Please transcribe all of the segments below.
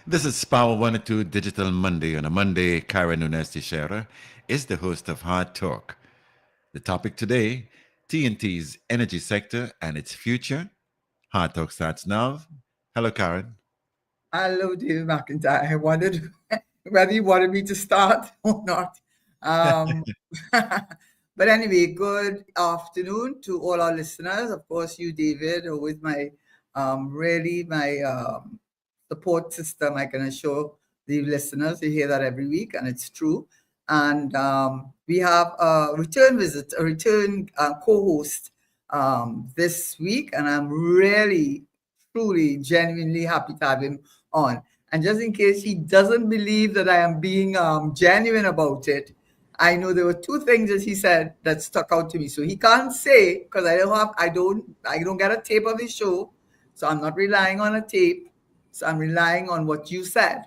This is Power 102 Digital Monday. On a Monday, Karen Nunez Tesheira is the host of Hard Talk. The topic today, TNT's energy sector and its future. Hard Talk starts now. Hello, Karen. Hello, David McIntyre. I wondered whether you wanted me to start or not. Um, but anyway, good afternoon to all our listeners. Of course, you, David, are with my really my support system. I can assure the listeners. You hear that every week, and it's true. And we have a return visit, a return co-host this week, and I'm really, truly, genuinely happy to have him on. And just in case he doesn't believe that I am being genuine about it, I know there were two things that he said that stuck out to me. So he can't say because I don't get a tape of the show, so I'm not relying on a tape. So I'm relying on what you said.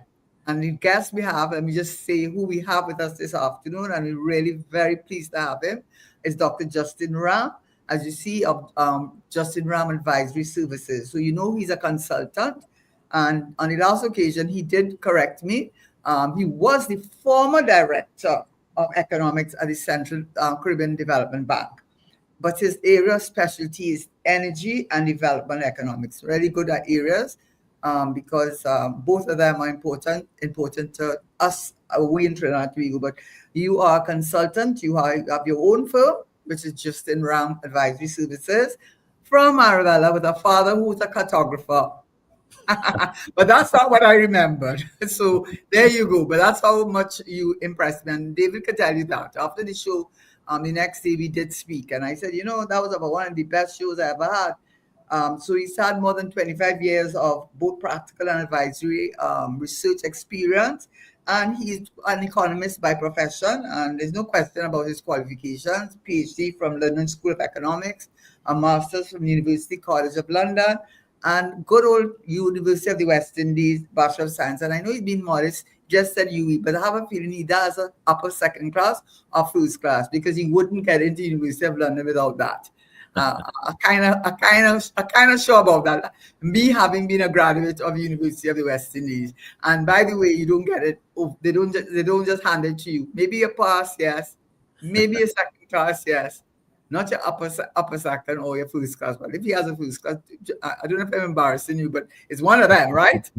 And the guest we have, let me just say who we have with us this afternoon, and we're really very pleased to have him, is Dr. Justin Ram, as you see, of Justin Ram Advisory Services. So you know he's a consultant. And on the last occasion, he did correct me. He was the former director of economics at the Central Caribbean Development Bank. But his area of specialty is energy and development economics. Really good at areas because both of them are important to us. We in Trinidad and Tobago. But you are a consultant. You have your own firm, which is Justin Ram Advisory Services, from Arabella, with a father who's a cartographer. But that's not what I remembered. So there you go. But that's how much you impressed me. And David could tell you that. After the show, the next day we did speak. And I said, that was about one of the best shows I ever had. So he's had more than 25 years of both practical and advisory research experience. And he's an economist by profession. And there's no question about his qualifications. PhD from London School of Economics, a master's from University College of London, and good old University of the West Indies, Bachelor of Science. And I know he's been modest, just said UE, but I have a feeling he does an upper second class or first class because he wouldn't get into University of London without that. I kind of sure about that. Me having been a graduate of University of the West Indies, and by the way, you don't get it. They don't just hand it to you. Maybe a pass, yes. Maybe a second class, yes. Not your upper second or your first class. But if he has a first class, I don't know if I'm embarrassing you, but it's one of them, right?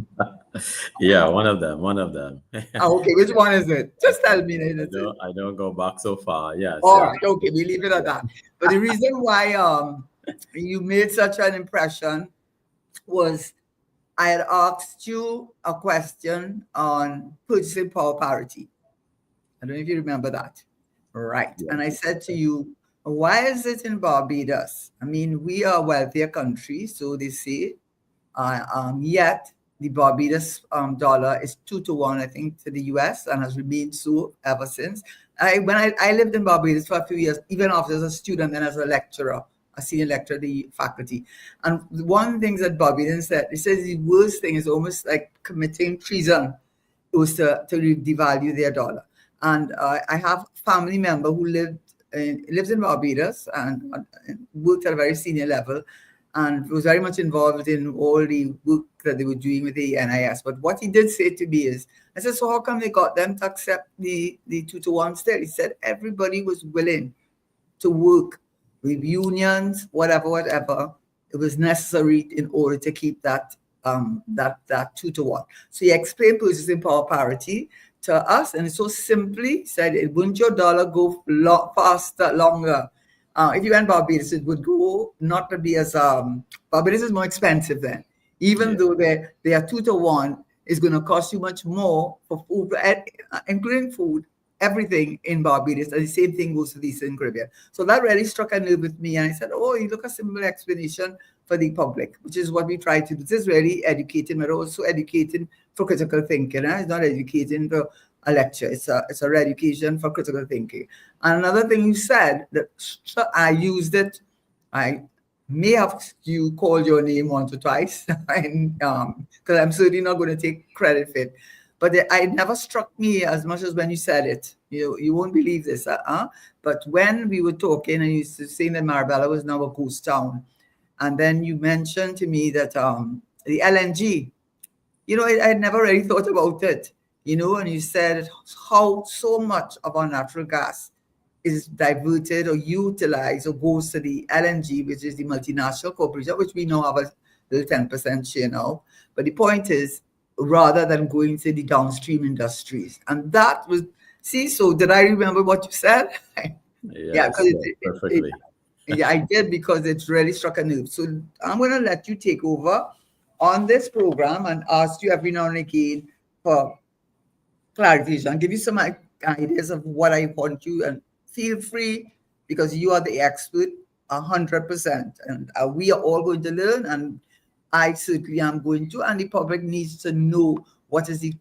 Yeah, one of them. One of them. Okay, which one is it? Just tell me. I don't go back so far. Yes. All right, okay, we leave it at that. But the reason why you made such an impression was I had asked you a question on purchasing power parity. I don't know if you remember that. Right. Yeah. And I said to you, why is it in Barbados? I mean, we are a wealthier country, so they say, yet the Barbados dollar is 2-1, I think, to the US and has remained so ever since. When I lived in Barbados for a few years, even after as a student and as a lecturer, a senior lecturer at the faculty. And one thing that Barbados said, it says the worst thing is almost like committing treason was to devalue their dollar. And I have a family member who lives in Barbados and worked at a very senior level and was very much involved in all the work that they were doing with the NIS. But what he did say to me is, I said, so how come they got them to accept the 2-1 still? He said everybody was willing to work with unions, whatever. It was necessary in order to keep that 2-1. So he explained purchasing power parity to us, and so simply said, wouldn't your dollar go faster, longer? If you went Barbados, it would go not to be as Barbados is more expensive then, even though they are 2-1, is going to cost you much more for food, including food, everything in Barbados, and the same thing goes to the Eastern Caribbean. So that really struck a nerve with me, and I said, oh, you look a simple explanation for the public, which is what we try to do. This is really educating, but also educating for critical thinking. It's not educating for a lecture. It's a education for critical thinking. And another thing you said, that I used it, I may have you called your name once or twice, because I'm certainly not going to take credit for it. But it never struck me as much as when you said it. You won't believe this, But when we were talking and you were saying that Marabella was now a ghost town, and then you mentioned to me that the LNG, I had never really thought about it, and you said how so much of our natural gas is diverted or utilized or goes to the LNG, which is the multinational corporation, which we know have a little 10% share now. But the point is, rather than going to the downstream industries. And that was, so did I remember what you said? Yeah, Yes, because yes, perfectly. yeah, I did, because it's really struck a nerve. So I'm going to let you take over on this program and ask you every now and again for clarification, give you some ideas of what I want you, and feel free, because you are the expert 100%. And we are all going to learn, and I certainly am going to, and the public needs to know what is the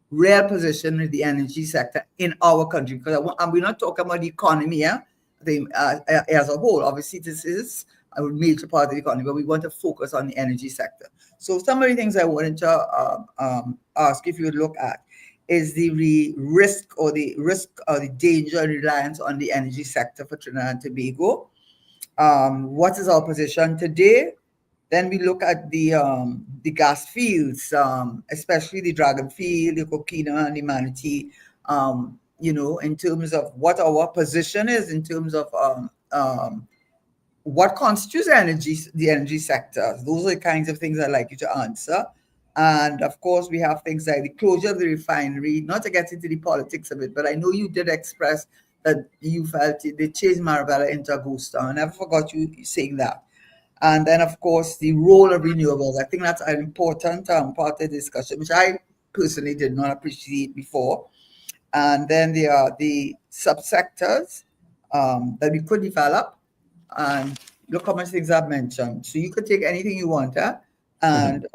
real position of the energy sector in our country. Because and we're not talking about the economy, yeah, as a whole. Obviously, this is a major part of the economy, but we want to focus on the energy sector. So some of the things I wanted to ask if you would look at is the risk or the danger and reliance on the energy sector for Trinidad and Tobago. What is our position today? Then we look at the gas fields, especially the Dragon Field, the Coquina, and the Manatee. In terms of what our position is, in terms of what constitutes the energy sector. Those are the kinds of things I'd like you to answer. And of course, we have things like the closure of the refinery, not to get into the politics of it, but I know you did express that you felt they changed Marabella into a ghost town. I never forgot you saying that. And then, of course, the role of renewables. I think that's an important part of the discussion, which I personally did not appreciate before. And then there are the subsectors that we could develop. And look how much things I've mentioned. So you could take anything you want, and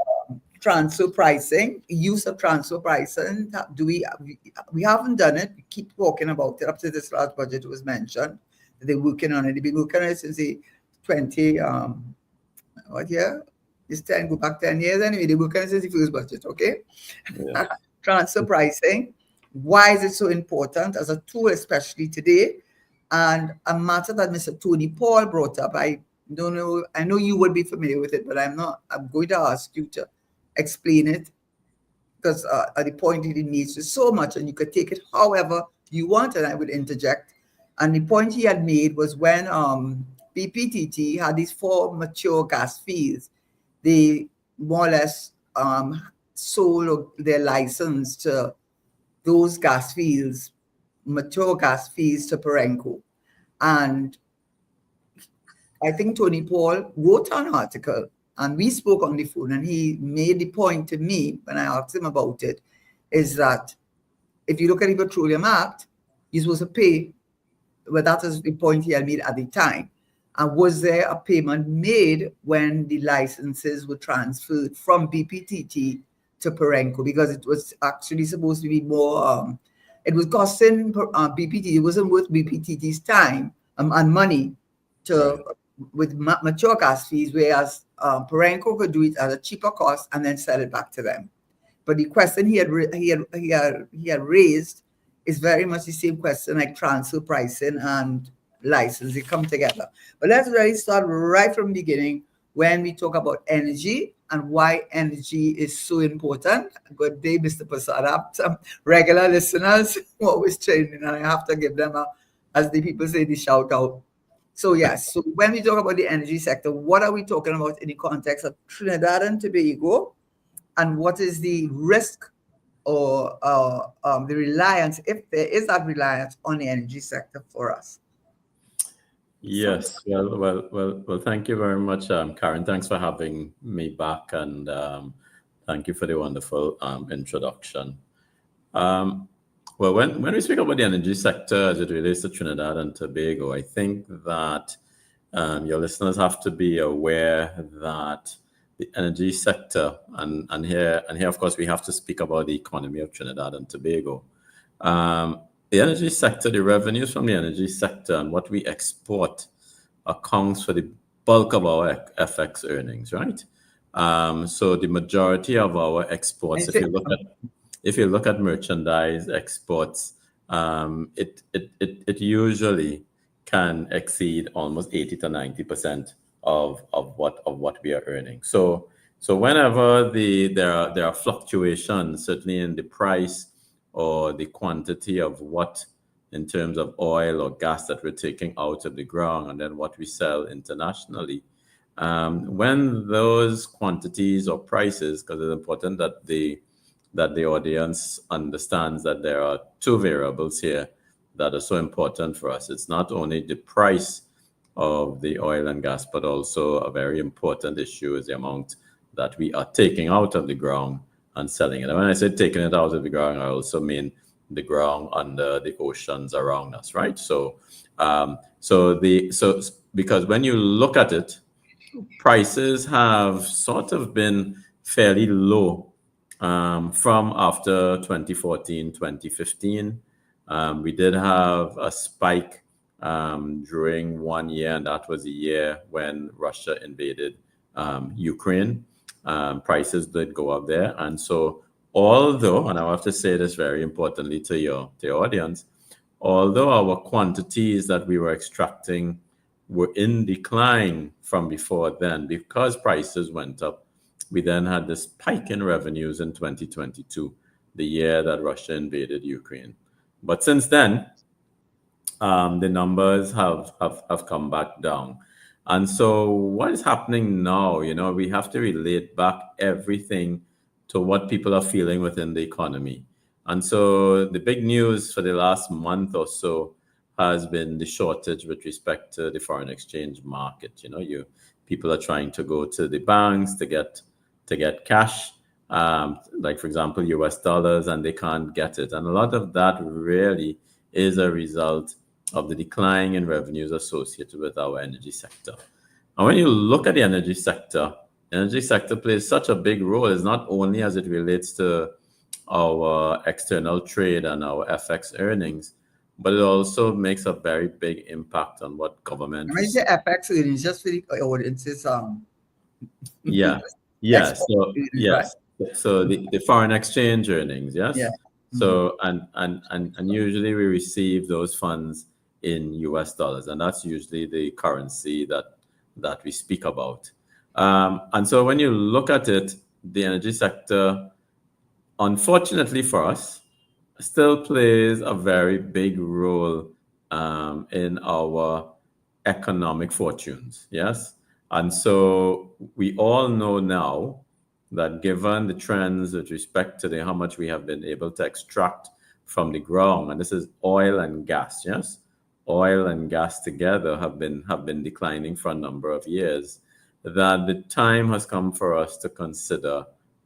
transfer pricing, use of transfer pricing. We haven't done it. We keep talking about it. Up to this last budget, it was mentioned that they're working on it. They've been working on it since the 20, what year? It's 10, go back 10 years anyway. They're working on it since the first budget, okay? Yeah. Transfer pricing. Why is it so important as a tool, especially today? And a matter that Mr. Tony Paul brought up, I don't know, I know you would be familiar with it, but I'm going to ask you to explain it, because at the point it needs so much, and you could take it however you want, and I would interject. And the point he had made was when BPTT had these 4 mature gas fields, they more or less sold their license to those gas fields, mature gas fields, to Perenco. And I think Tony Paul wrote an article, and we spoke on the phone, and he made the point to me when I asked him about it, is that if you look at the Petroleum Act, you're supposed to pay, but that is the point he had made at the time. And was there a payment made when the licenses were transferred from BPTT to Perenco? Because it was actually supposed to be more, it was costing BPTT, it wasn't worth BPTT's time and money with mature gas fees, whereas Perenco could do it at a cheaper cost and then sell it back to them. But the question he had raised is very much the same question, like transfer pricing and license. They come together. But let's really start right from the beginning when we talk about energy and why energy is so important. Good day, Mr. Prasad. I have some regular listeners who always training, and I have to give them as the people say, the shout out. So yes, so when we talk about the energy sector, what are we talking about in the context of Trinidad and Tobago, and what is the risk or the reliance, if there is that reliance on the energy sector for us? Yes. Well. Thank you very much, Karen. Thanks for having me back, and thank you for the wonderful introduction. Well, when we speak about the energy sector as it relates to Trinidad and Tobago, I think that your listeners have to be aware that the energy sector, and here, of course, we have to speak about the economy of Trinidad and Tobago. The energy sector, the revenues from the energy sector and what we export accounts for the bulk of our FX earnings, right? So the majority of our exports, if you look at merchandise exports, it usually can exceed almost 80 to 90% of what we are earning. So So whenever there are fluctuations, certainly in the price or the quantity of what in terms of oil or gas that we're taking out of the ground and then what we sell internationally, when those quantities or prices, because it's important that the audience understands that there are two variables here that are so important for us. It's not only the price of the oil and gas, but also a very important issue is the amount that we are taking out of the ground and selling it. And when I say taking it out of the ground, I also mean the ground under the oceans around us, right? So because when you look at it, prices have sort of been fairly low from after 2014, 2015. We did have a spike during 1 year, and that was the year when Russia invaded Ukraine. Prices did go up there. And so although, and I have to say this very importantly to your audience, although our quantities that we were extracting were in decline from before then, because prices went up, we then had this spike in revenues in 2022, the year that Russia invaded Ukraine. But since then, the numbers have come back down. And so what is happening now? We have to relate back everything to what people are feeling within the economy. And so the big news for the last month or so has been the shortage with respect to the foreign exchange market. People are trying to go to the banks to get cash, like for example, US dollars, and they can't get it. And a lot of that really is a result of the decline in revenues associated with our energy sector. And when you look at the energy sector plays such a big role. It's not only as it relates to our external trade and our FX earnings, but it also makes a very big impact on what government. I mean, the FX earnings, just for the audiences. Yeah. Yes. So yes. Right? So the foreign exchange earnings. Yes. Yeah. So and usually we receive those funds in US dollars, and that's usually the currency that we speak about. And so when you look at it, the energy sector, unfortunately for us, still plays a very big role in our economic fortunes. Yes. And so we all know now that given the trends with respect to how much we have been able to extract from the ground, and this is oil and gas, yes? Oil and gas together have been declining for a number of years, that the time has come for us to consider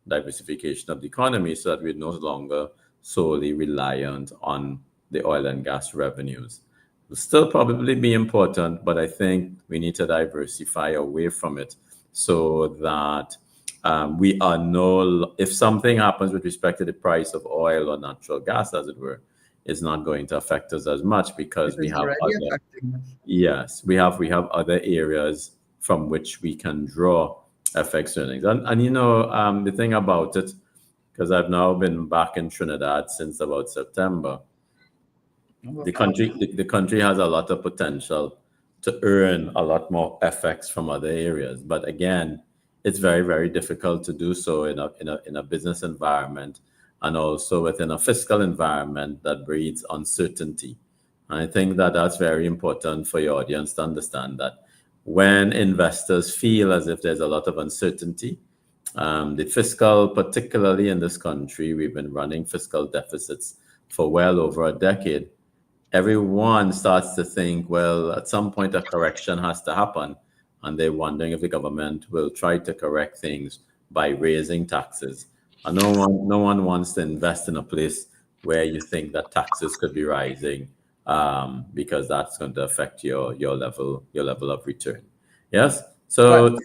diversification of the economy so that we're no longer solely reliant on the oil and gas revenues. Will still probably be important, but I think we need to diversify away from it so that we are if something happens with respect to the price of oil or natural gas, as it were, it's not going to affect us as much because we have other areas from which we can draw FX earnings. And the thing about it, because I've now been back in Trinidad since about September, the country has a lot of potential to earn a lot more FX from other areas. But again, it's very, very difficult to do so in a business environment and also within a fiscal environment that breeds uncertainty. And I think that that's very important for your audience to understand that when investors feel as if there's a lot of uncertainty, the fiscal, particularly in this country, we've been running fiscal deficits for well over a decade. Everyone starts to think, well, at some point a correction has to happen, and they're wondering if the government will try to correct things by raising taxes. And no one wants to invest in a place where you think that taxes could be rising, because that's going to affect your level of return. Yes. So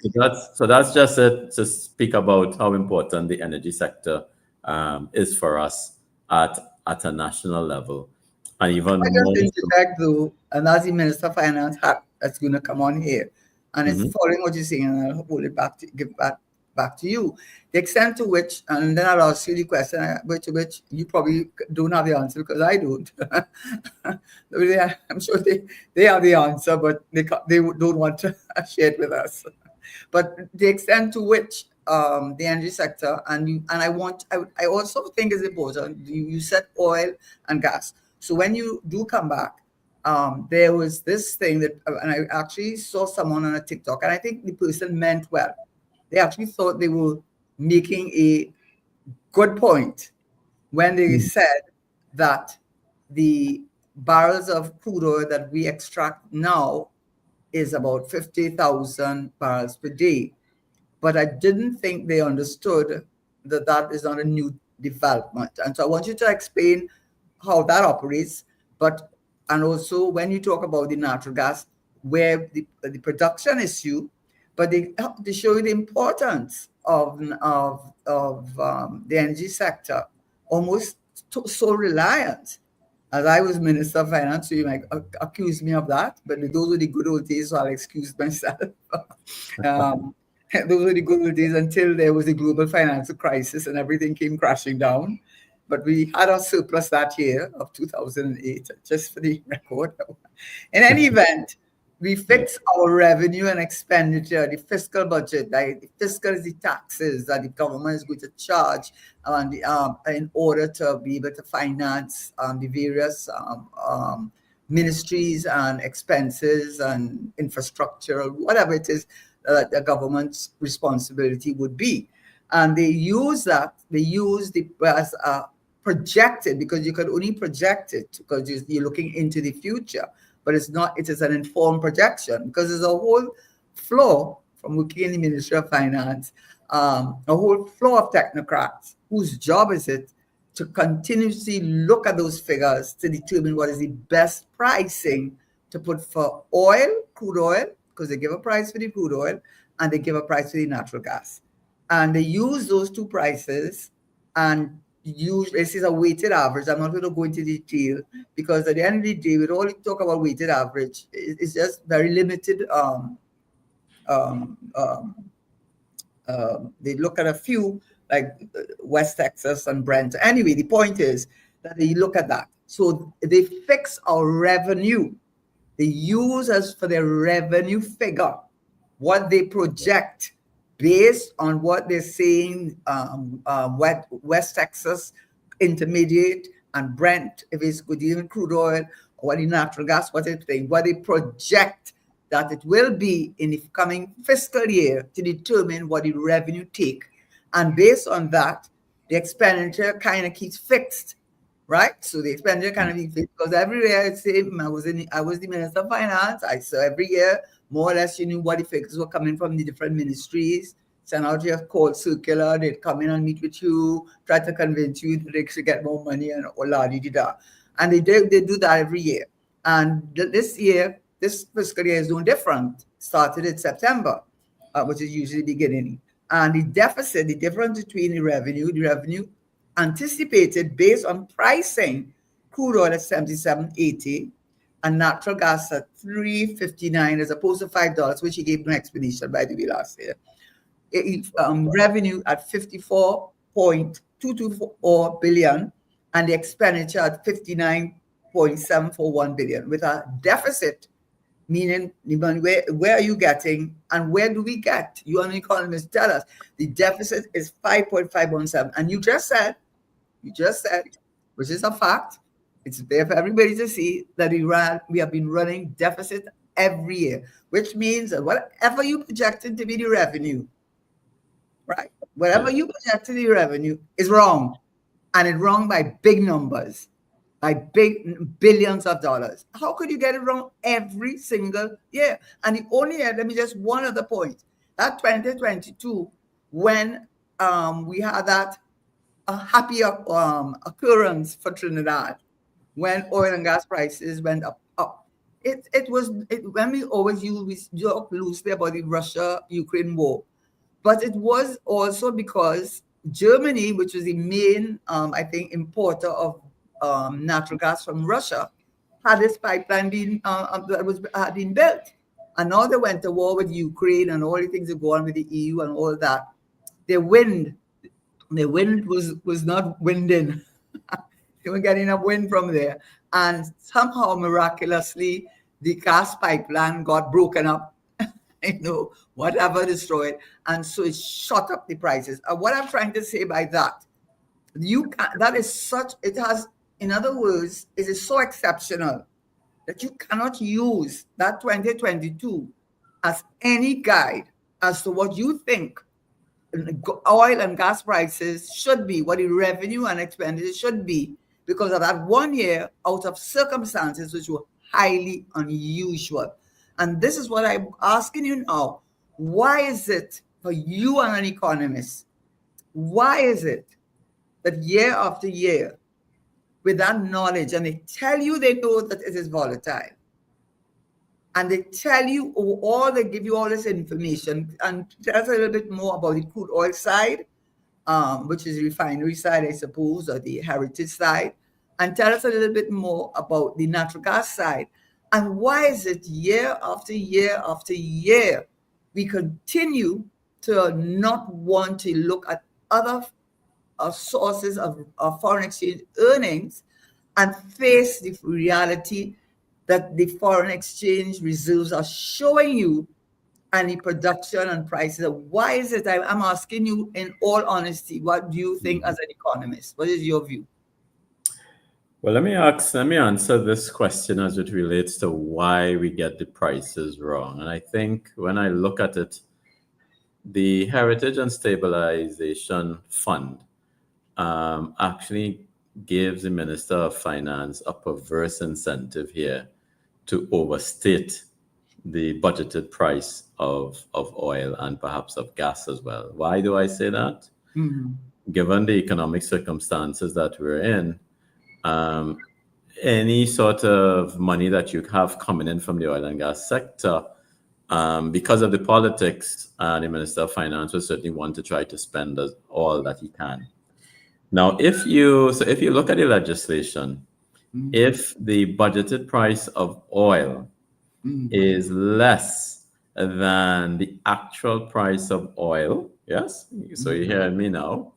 that's just it, to speak about how important the energy sector is for us at a national level. And even I just interject though, and as the Minister of Finance that's going to come on here, and it's following what you're saying, and I'll hold it give back to you. The extent to which, and then I'll ask you the question, which you probably don't have the answer because I don't. I'm sure they have the answer, but they don't want to share it with us. But the extent to which the energy sector, and I also think it's important. You said oil and gas. So when you do come back, there was this thing that, and I actually saw someone on a TikTok, and I think the person meant well. They actually thought they were making a good point when they said that the barrels of crude oil that we extract now is about 50,000 barrels per day. But I didn't think they understood that that is not a new development. And so I want you to explain how that operates, and also when you talk about the natural gas, where the production issue, but they show you the importance of the energy sector, almost so reliant. As I was Minister of Finance, so you might accuse me of that, but those were the good old days, so I'll excuse myself. Those were the good old days until there was a global financial crisis and everything came crashing down. But we had our surplus that year of 2008, just for the record. In any event, we fix our revenue and expenditure, the fiscal budget. The fiscal is the taxes that the government is going to charge in order to be able to finance the various ministries and expenses and infrastructure, whatever it is that the government's responsibility would be. And they use the as projected, because you can only project it because you're looking into the future. But it's not, it is an informed projection, because there's a whole flow from working in the Ministry of Finance, a whole flow of technocrats whose job is it to continuously look at those figures to determine what is the best pricing to put for oil, crude oil, because they give a price for the crude oil and they give a price for the natural gas. And they use those two prices and this is a weighted average. I'm not going to go into detail because at the end of the day, with all you talk about weighted average, it's just very limited. They look at a few like West Texas and Brent. Anyway, the point is that they look at that. So they fix our revenue. They use us for their revenue figure, what they project based on what they're saying, West Texas Intermediate and Brent, if it's good, even crude oil or the natural gas, what they project that it will be in the coming fiscal year to determine what the revenue take. And based on that, the expenditure kind of keeps fixed, right? So the expenditure kind of keeps fixed because every year it's same. I was the Minister of Finance. So every year, more or less, you knew what the figures were coming from the different ministries. Send out your call circular, they'd come in and meet with you, try to convince you that they should get more money and la-di-di-da. And they do that every year. And this fiscal year is no different. Started in September, which is usually beginning. And the deficit, the difference between the revenue anticipated based on pricing, crude oil at $77.80 and natural gas at $3.59 as opposed to $5, which he gave no explanation, by the way, last year. Revenue at $54.224 billion and the expenditure at $59.741 billion with a deficit, meaning where are you getting and where do we get? You and the economists tell us the deficit is 5.517, and you just said, which is a fact, it's there for everybody to see, that we have been running deficit every year, which means that whatever you projected to be the revenue, right? Whatever you projected the revenue is wrong, and it's wrong by big numbers, by big billions of dollars. How could you get it wrong every single year? And the only year, let me just one other point, that 2022, when we had that happy occurrence for Trinidad, when oil and gas prices went up. When we always joke loosely about the Russia-Ukraine war, but it was also because Germany, which was the main, I think, importer of natural gas from Russia, had this pipeline had been built. And now they went to war with Ukraine and all the things that go on with the EU and all that. The wind was not winding. They were getting enough wind from there. And somehow, miraculously, the gas pipeline got broken up whatever destroyed. And so it shot up the prices. And what I'm trying to say by that, that is such, it has, in other words, it is so exceptional that you cannot use that 2022 as any guide as to what you think oil and gas prices should be, what the revenue and expenditure should be, because of that 1 year out of circumstances which were highly unusual. And this is what I'm asking you now. Why is it, for you and an economist, why is it that year after year, with that knowledge, and they tell you they know that it is volatile, and they tell you, or they give you all this information, and tell us a little bit more about the crude oil side, which is the refinery side, I suppose, or the heritage side, and tell us a little bit more about the natural gas side. And why is it year after year after year, we continue to not want to look at other sources of foreign exchange earnings and face the reality that the foreign exchange reserves are showing you, and the production and prices? Why is it? I'm asking you in all honesty, what do you think as an economist? What is your view? Well, let me answer this question as it relates to why we get the prices wrong. And I think when I look at it, the Heritage and Stabilization Fund actually gives the Minister of Finance a perverse incentive here to overstate the budgeted price of oil and perhaps of gas as well. Why do I say that? Given the economic circumstances that we're in, any sort of money that you have coming in from the oil and gas sector, because of the politics, the Minister of Finance will certainly want to try to spend all that he can. Now, if you look at the legislation, if the budgeted price of oil is less than the actual price of oil, yes, so you're hearing me now,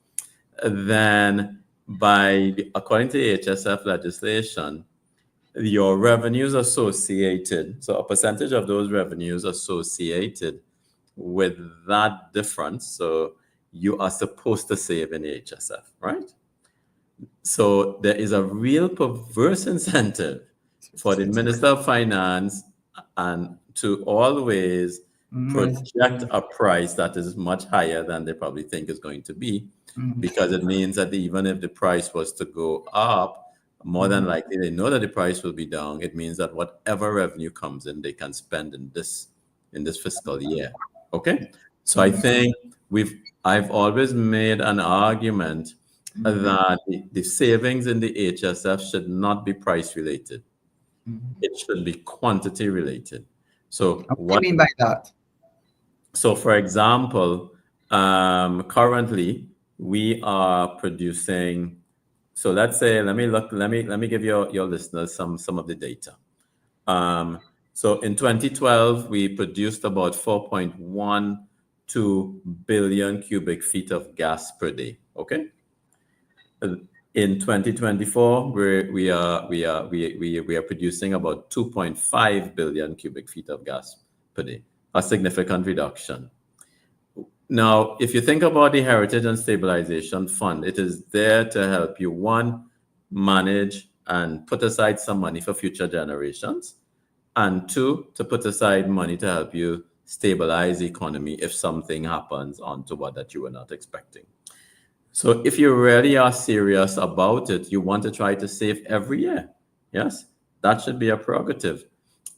then according to the HSF legislation, your revenues associated, so a percentage of those revenues associated with that difference, so you are supposed to save in the HSF, right? So there is a real perverse incentive for the Minister of Finance and to always project a price that is much higher than they probably think is going to be, because it means that even if the price was to go up, more than likely they know that the price will be down. It means that whatever revenue comes in, they can spend in this fiscal year. Okay, so I think I've always made an argument that the savings in the HSF should not be price related. It should be quantity related. So what do you mean by that? So, for example, currently we are producing. So let's say, let me give your listeners some of the data. So in 2012, we produced about 4.12 billion cubic feet of gas per day. Okay. In 2024, we are producing about 2.5 billion cubic feet of gas per day, a significant reduction. Now, if you think about the Heritage and Stabilization Fund, it is there to help you, one, manage and put aside some money for future generations, and two, to put aside money to help you stabilize the economy if something happens untoward that you were not expecting. So if you really are serious about it, you want to try to save every year. Yes, that should be a prerogative.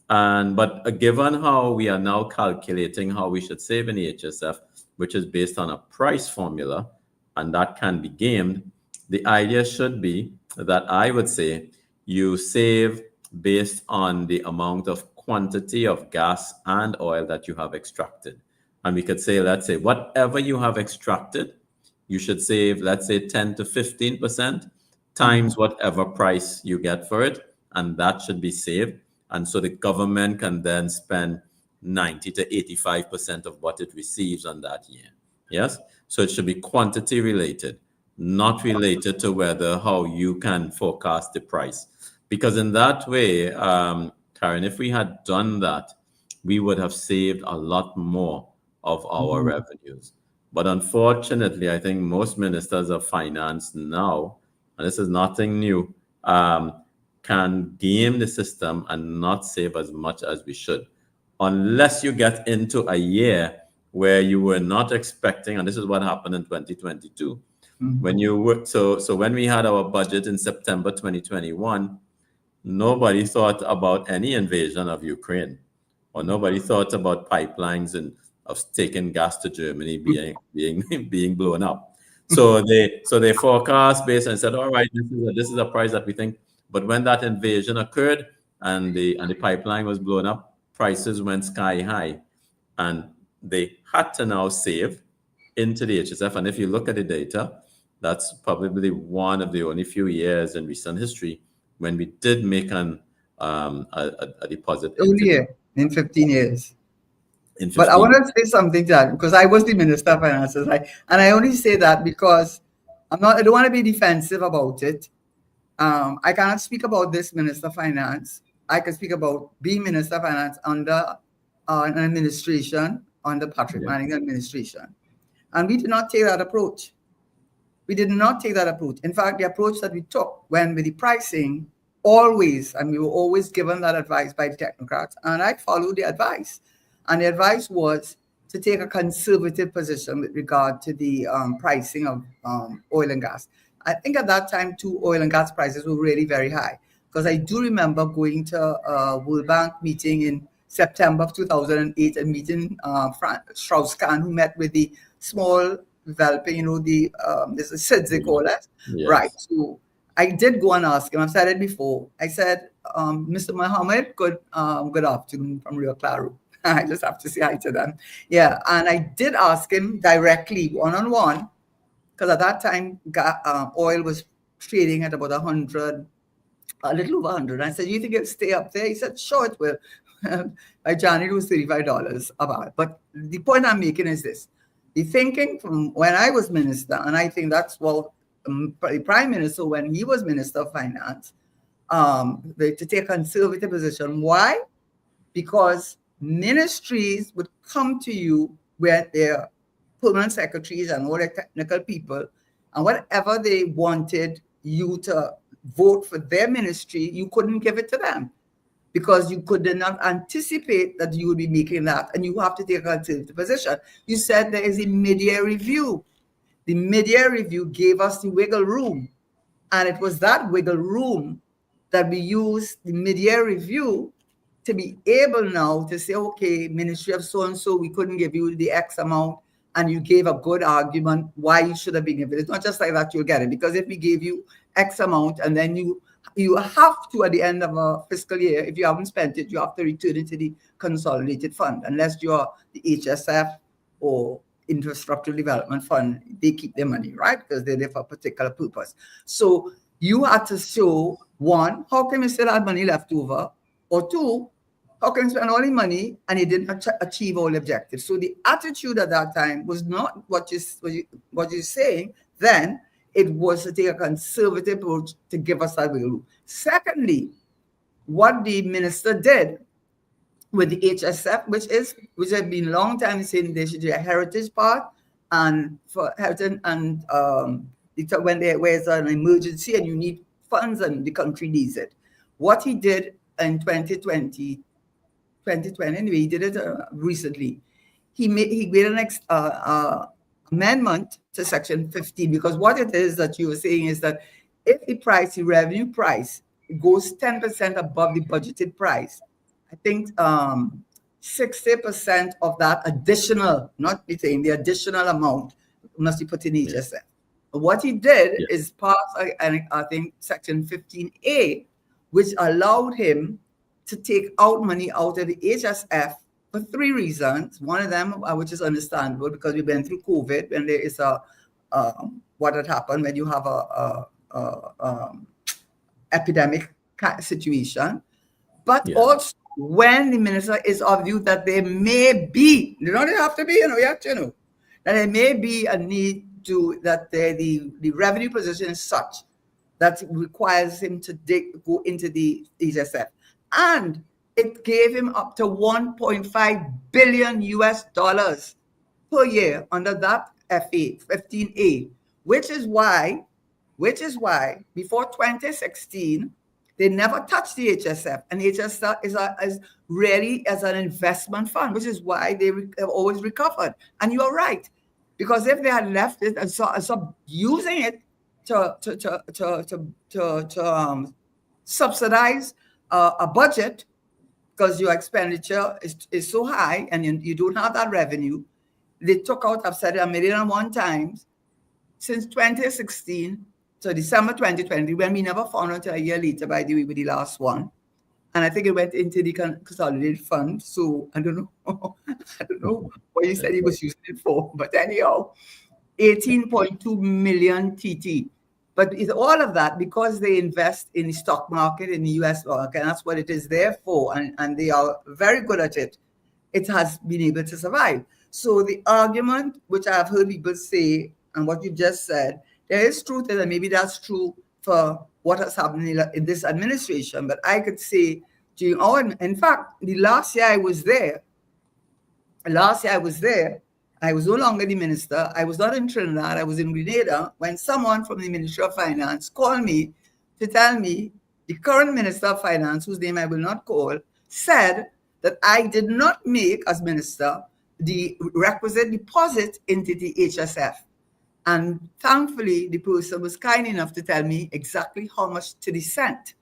But given how we are now calculating how we should save in the HSF, which is based on a price formula, and that can be gamed, the idea should be that I would say you save based on the amount of quantity of gas and oil that you have extracted. And we could say, let's say, whatever you have extracted, you should save, let's say, 10 to 15% times whatever price you get for it, and that should be saved. And so the government can then spend 90 to 85% of what it receives on that year. Yes? So it should be quantity related, not related to how you can forecast the price. Because in that way, Karen, if we had done that, we would have saved a lot more of our revenues. But unfortunately, I think most ministers of finance now, and this is nothing new, can game the system and not save as much as we should, unless you get into a year where you were not expecting, and this is what happened in 2022. When you were so when we had our budget in September 2021, nobody thought about any invasion of Ukraine, or nobody thought about pipelines and of taking gas to Germany being blown up. So they forecast based and said, all right, this is a price that we think. But when that invasion occurred and the pipeline was blown up, prices went sky high, and they had to now save into the HSF. And if you look at the data, that's probably one of the only few years in recent history when we did make a deposit. Only in 15 years. In 15 but I want to say something to that, because I was the Minister of Finances, right? And I only say that because I don't want to be defensive about it. I cannot speak about this Minister of Finance. I can speak about being Minister of Finance under an administration, under Patrick Manning's administration. And we did not take that approach. We did not take that approach. In fact, the approach that we took when with the pricing, always, and we were always given that advice by the technocrats, and I followed the advice. And the advice was to take a conservative position with regard to the pricing of oil and gas. I think at that time, too, oil and gas prices were really very high, because I do remember going to a World Bank meeting in September of 2008 and meeting Strauss-Kahn, who met with the small developing, there's a SIDS, they call it. Yes. Right. So I did go and ask him. I've said it before. I said, Mr. Mohammed, good afternoon from Rio Claro. I just have to say hi to them. Yeah. And I did ask him directly, one-on-one, because at that time, oil was trading at about 100, a little over 100. And I said, you think it'll stay up there? He said, sure, it will. By January, it was $35 a barrel. But the point I'm making is this. The thinking from when I was minister, and I think that's what the Prime Minister, when he was Minister of Finance, to take a conservative position. Why? Because ministries would come to you where their permanent secretaries and all their technical people, and whatever they wanted you to vote for their ministry, you couldn't give it to them, because you could not anticipate that you would be making that, and you have to take a conservative position. You said there is a mid-year review. The mid-year review gave us the wiggle room, and it was that wiggle room that we used the mid-year review to be able now to say, okay, Ministry of so-and-so, we couldn't give you the X amount, and you gave a good argument why you should have been given it. It's not just like that you'll get it, because if we gave you X amount and then you have to, at the end of a fiscal year, if you haven't spent it, you have to return it to the consolidated fund, unless you're the HSF or Infrastructure Development Fund. They keep their money, right? Because they're there for a particular purpose. So you had to show, one, how can you still have money left over? Or two, how can you spend all the money and you didn't achieve all the objectives? So the attitude at that time was not what you're saying then. It was to take a conservative approach to give us that wiggle room. Secondly, what the minister did with the HSF, which has been a long time saying they should do a heritage part, and for heritage, and when there's an emergency and you need funds and the country needs it. What he did in 2020, anyway, he did it recently. He made an amendment to Section 15, because what it is that you were saying is that if the revenue price, goes 10% above the budgeted price, I think 60% of that additional, not the thing, the additional amount must be put in HSF. What he did is pass, I think, Section 15A, which allowed him to take out money out of the HSF for three reasons. One of them, which is understandable, because we've been through COVID, and there is what had happened when you have a epidemic situation. But also, when the minister is of view that there may be, you don't have to be, that there may be a need to, that the revenue position is such that requires him to go into the HSF. And it gave him up to 1.5 billion US dollars per year under that FA 15A, which is why before 2016 they never touched the HSF, and HSF is really as an investment fund, which is why they have always recovered. And you're right, because if they had left it and so using it to subsidize a budget, because your expenditure is so high and you don't have that revenue, they took out, I've said it 1,000,001 times since 2016 to December 2020, when we never found out until a year later, by the way, with the last one. And I think it went into the consolidated fund. So I don't know. I don't know what you said he was using it for. But anyhow, 18.2 million TT. But it's all of that because they invest in the stock market, in the US market, and that's what it is there for. And they are very good at it. It has been able to survive. So the argument, which I've heard people say, and what you just said, there is truth in it, and maybe that's true for what has happened in this administration. But I could say, in fact, the last year I was there, I was no longer the minister. I was not in Trinidad. I was in Grenada when someone from the Ministry of Finance called me to tell me the current Minister of Finance, whose name I will not call, said that I did not make, as minister, the requisite deposit into the HSF. And thankfully, the person was kind enough to tell me exactly how much to the cent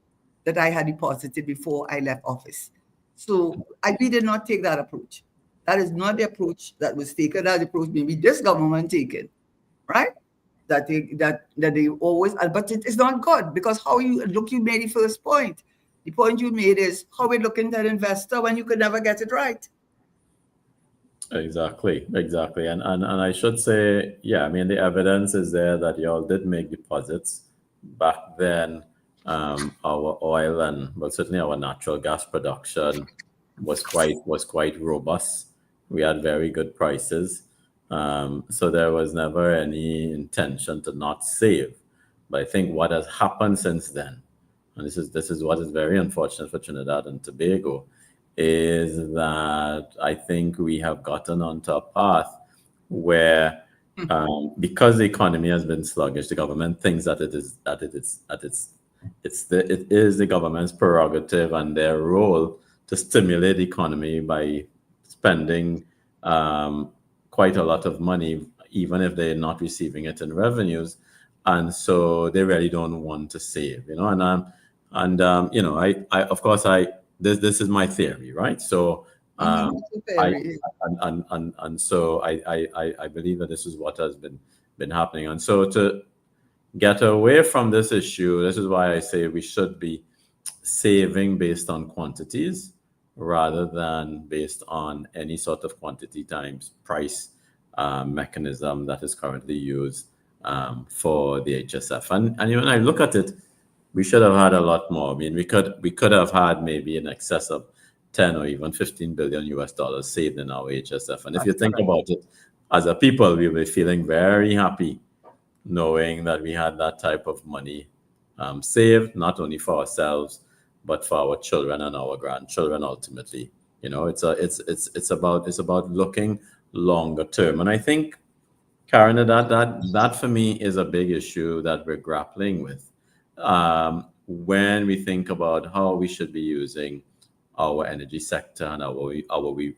that I had deposited before I left office. So we did not take that approach. That is not the approach that was taken. That approach maybe this government taken, right? That they always, but it is not good, because how you look, you made the first point. The point you made is how we look into an investor when you could never get it right. Exactly. And I should say, yeah, I mean, the evidence is there that y'all did make deposits back then. Our oil and, well, certainly our natural gas production was quite robust. We had very good prices, so there was never any intention to not save. But I think what has happened since then, and this is what is very unfortunate for Trinidad and Tobago, is that I think we have gotten onto a path where, because the economy has been sluggish, the government thinks that it is the government's prerogative and their role to stimulate the economy by spending quite a lot of money, even if they're not receiving it in revenues, and so they really don't want to save, This is my theory, right? So, I believe that this is what has been happening. And so to get away from this issue, this is why I say we should be saving based on quantities rather than based on any sort of quantity times price mechanism that is currently used for the HSF. And when I look at it, we should have had a lot more. I mean, we could have had maybe in excess of 10 or even 15 billion US dollars saved in our HSF. And if you think about it, as a people, we were feeling very happy knowing that we had that type of money saved, not only for ourselves, but for our children and our grandchildren ultimately. It's about looking longer term. And I think, Karen, that for me is a big issue that we're grappling with. When we think about how we should be using our energy sector and our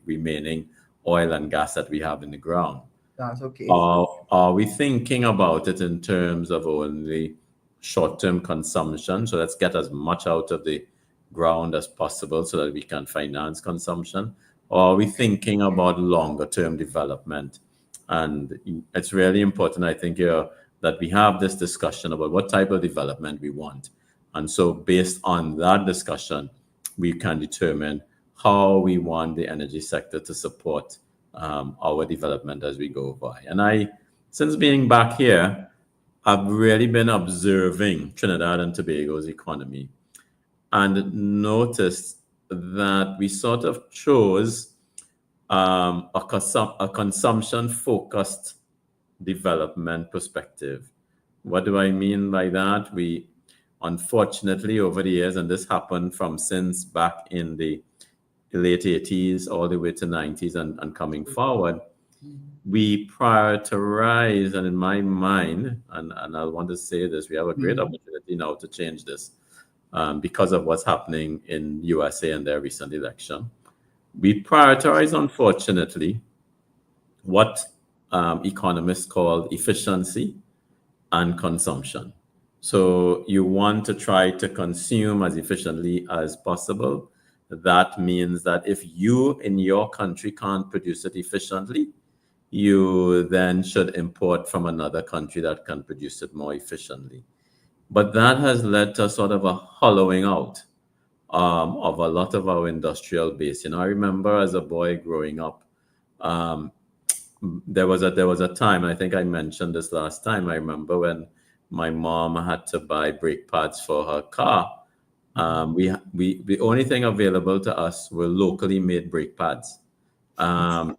remaining oil and gas that we have in the ground. That's okay. Are we thinking about it in terms of only short-term consumption? So let's get as much out of the ground as possible so that we can finance consumption. Or are we thinking about longer-term development? And it's really important, I think, here that we have this discussion about what type of development we want. And so based on that discussion, we can determine how we want the energy sector to support our development as we go by. And since being back here, I've really been observing Trinidad and Tobago's economy and noticed that we sort of chose a consumption-focused development perspective. What do I mean by that? We, unfortunately, over the years, and this happened from since back in the late 80s all the way to 90s and coming forward, we prioritize, and in my mind, and I want to say this, we have a great opportunity now to change this because of what's happening in USA and their recent election. We prioritize, unfortunately, what economists call efficiency and consumption. So you want to try to consume as efficiently as possible. That means that if you in your country can't produce it efficiently, you then should import from another country that can produce it more efficiently. But that has led to sort of a hollowing out of a lot of our industrial base. I remember as a boy growing up, there was a time, I think I mentioned this last time, I remember when my mom had to buy brake pads for her car. The only thing available to us were locally made brake pads. And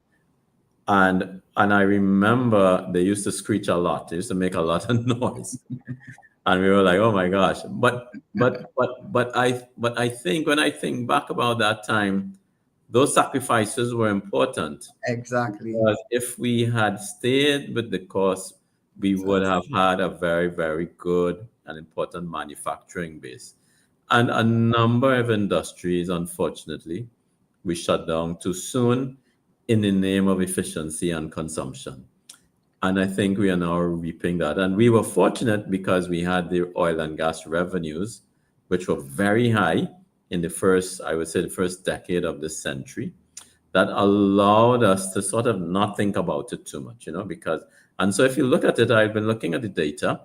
I remember they used to screech a lot. They used to make a lot of noise. And we were like, oh my gosh. But I think when I think back about that time, those sacrifices were important. Exactly. Because if we had stayed with the course, we would have had a very, very good and important manufacturing base. And a number of industries, unfortunately, we shut down too soon in the name of efficiency and consumption. And I think we are now reaping that. And we were fortunate because we had the oil and gas revenues, which were very high in the first decade of this century, that allowed us to sort of not think about it too much, and so if you look at it, I've been looking at the data,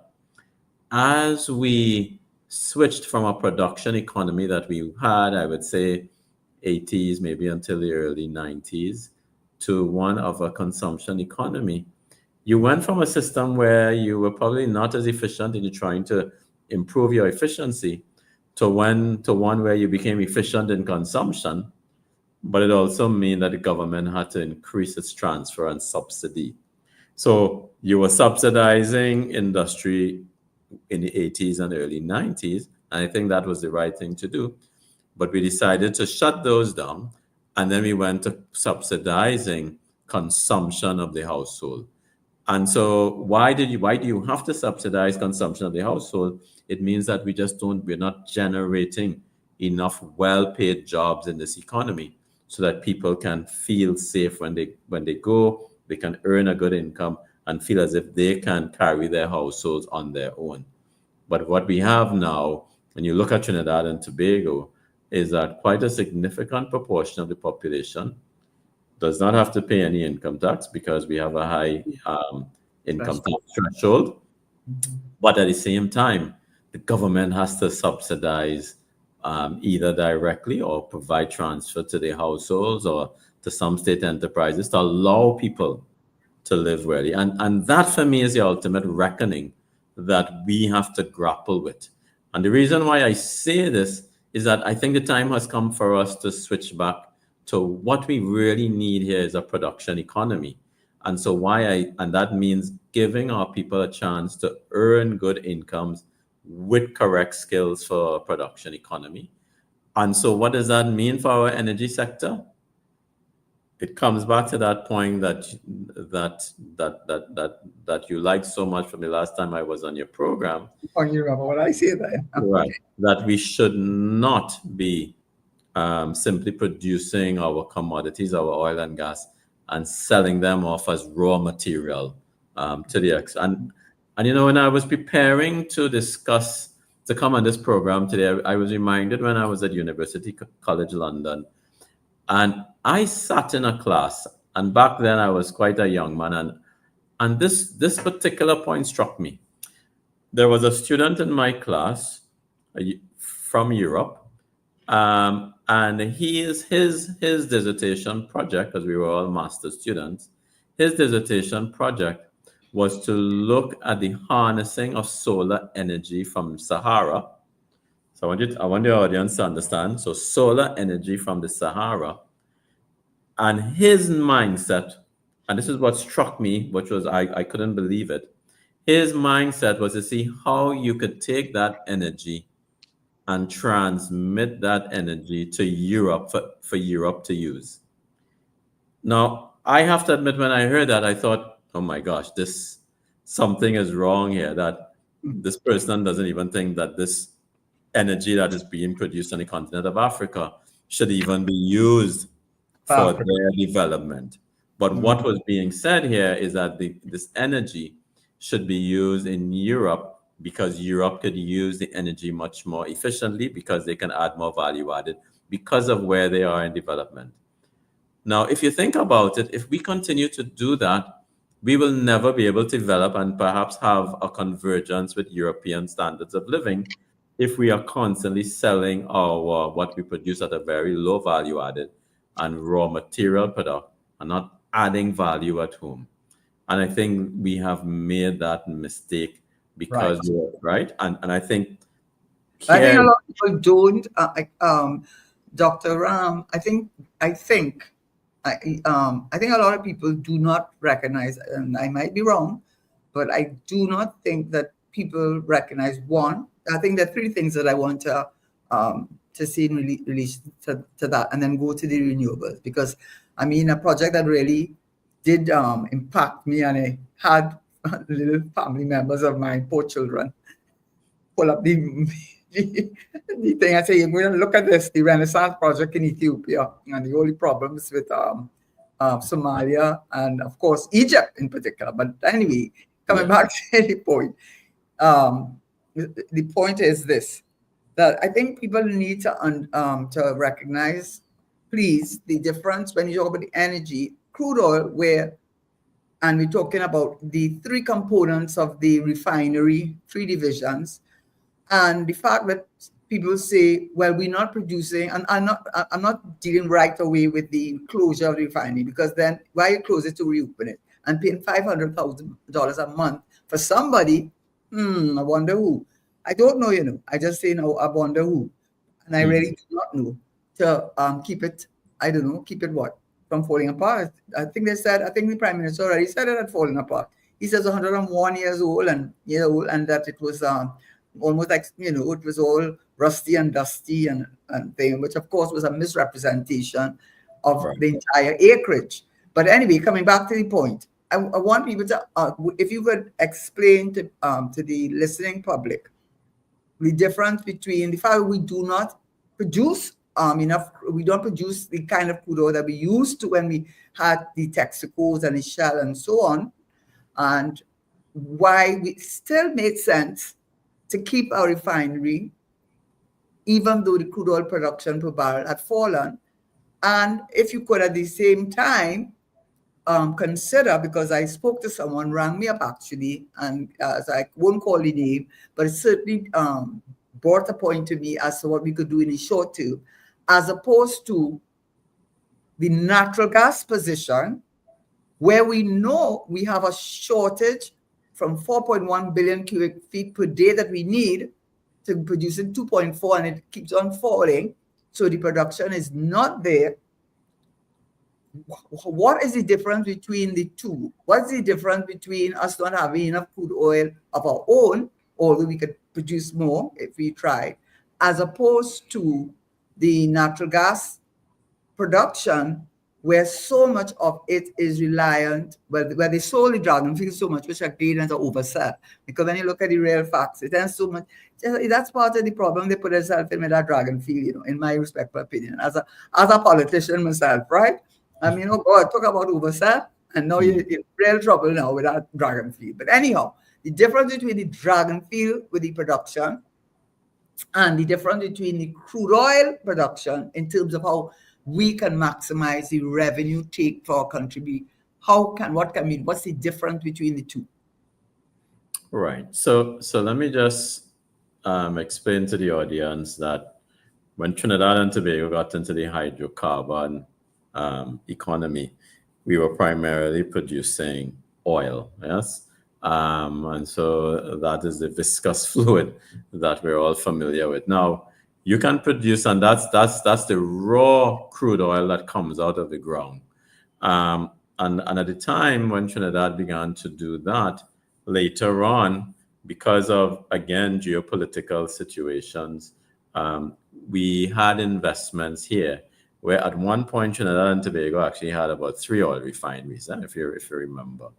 as we switched from a production economy that we had, I would say 80s, maybe until the early 90s, to one of a consumption economy. You went from a system where you were probably not as efficient and you're trying to improve your efficiency to one where you became efficient in consumption, but it also meant that the government had to increase its transfer and subsidy. So you were subsidizing industry in the 80s and early 90s, and I think that was the right thing to do. But we decided to shut those down, and then we went to subsidizing consumption of the household. And so why do you have to subsidize consumption of the household? It means that we're not generating enough well-paid jobs in this economy so that people can feel safe when they go, they can earn a good income and feel as if they can carry their households on their own. But what we have now, when you look at Trinidad and Tobago, is that quite a significant proportion of the population does not have to pay any income tax because we have a high income tax threshold. But at the same time, the government has to subsidize either directly or provide transfer to the households or to some state enterprises to allow people to live really. And that for me is the ultimate reckoning that we have to grapple with. And the reason why I say this is that I think the time has come for us to switch back to what we really need here is a production economy. And so that means giving our people a chance to earn good incomes with correct skills for a production economy. And so what does that mean for our energy sector? It comes back to that point that you liked so much from the last time I was on your program. Oh, you remember what I said then? Right. That we should not be simply producing our commodities, our oil and gas, and selling them off as raw material to the extent. And when I was preparing to come on this program today, I was reminded when I was at University College London, and I sat in a class, and back then I was quite a young man, and this particular point struck me. There was a student in my class from Europe, and his dissertation project, because we were all master's students, his dissertation project was to look at the harnessing of solar energy from Sahara. So I want the audience to understand. So solar energy from the Sahara, and his mindset, and this is what struck me, which was I couldn't believe it. His mindset was to see how you could take that energy and transmit that energy to Europe for Europe to use. Now, I have to admit, when I heard that, I thought, oh my gosh, this something is wrong here, that this person doesn't even think that this energy that is being produced on the continent of Africa should even be used for Africa. their development. But what was being said here is that this energy should be used in Europe because Europe could use the energy much more efficiently because they can add more value added because of where they are in development. Now, if you think about it, if we continue to do that, we will never be able to develop and perhaps have a convergence with European standards of living if we are constantly selling our what we produce at a very low value added and raw material product and not adding value at home. And I think we have made that mistake because right. And I think I think here, a lot of people don't. Dr. Ram, I think I think a lot of people do not recognize, and I might be wrong, but I do not think that people recognize one. I think there are three things that I want to see in relation to that, and then go to the renewables, because I mean a project that really did impact me, and I had little family members of mine, poor children, pull up the thing and say, you're going to look at this, the Renaissance project in Ethiopia, and the only problems with Somalia and, of course, Egypt in particular. But anyway, coming back to the point, the point is this, that I think people need to recognize, please, the difference when you talk about the energy, crude oil, and we're talking about the three components of the refinery, three divisions. And the fact that people say, well, we're not producing, and I'm not dealing right away with the closure of the refinery, because then why you close it to reopen it and paying $500,000 a month for somebody? I wonder who. I don't know, I just say, no, I wonder who. And I really do not know to keep it, I don't know, keep it what? From falling apart. I think the Prime Minister already said it had fallen apart. He says 101 years old and that it was almost like, it was all rusty and dusty and thing, which of course was a misrepresentation of the entire acreage. But anyway, coming back to the point, I want people to, if you could explain to the listening public the difference between the fact that we do not produce enough, we don't produce the kind of crude oil that we used to when we had the Texacos and the Shell and so on, and why we still made sense to keep our refinery, even though the crude oil production per barrel had fallen. And if you could at the same time consider, because I spoke to someone, rang me up actually, and I won't call the name, but it certainly brought a point to me as to what we could do in the short term, as opposed to the natural gas position, where we know we have a shortage from 4.1 billion cubic feet per day that we need to produce in 2.4, and it keeps on falling. So the production is not there. What is the difference between the two? What's the difference between us not having enough crude oil of our own, although we could produce more if we tried, as opposed to the natural gas production, where so much of it is reliant, where they sold the dragon field so much, which again is an oversell. Because when you look at the real facts, it has so much. That's part of the problem they put themselves in with that dragon field, in my respectful opinion, as a politician myself, right? I mean, oh God, talk about oversell, and now you're in real trouble now with that dragon field. But anyhow, the difference between the dragon field with the production and the difference between the crude oil production in terms of how we can maximize the revenue take for our country. What's the difference between the two? Right. So let me just explain to the audience that when Trinidad and Tobago got into the hydrocarbon economy, we were primarily producing oil, yes? And so that is the viscous fluid that we're all familiar with. Now, you can produce, and that's the raw crude oil that comes out of the ground. And at the time when Trinidad began to do that, later on, because of, again, geopolitical situations, we had investments here where at one point Trinidad and Tobago actually had about 3 oil refineries, if you remember.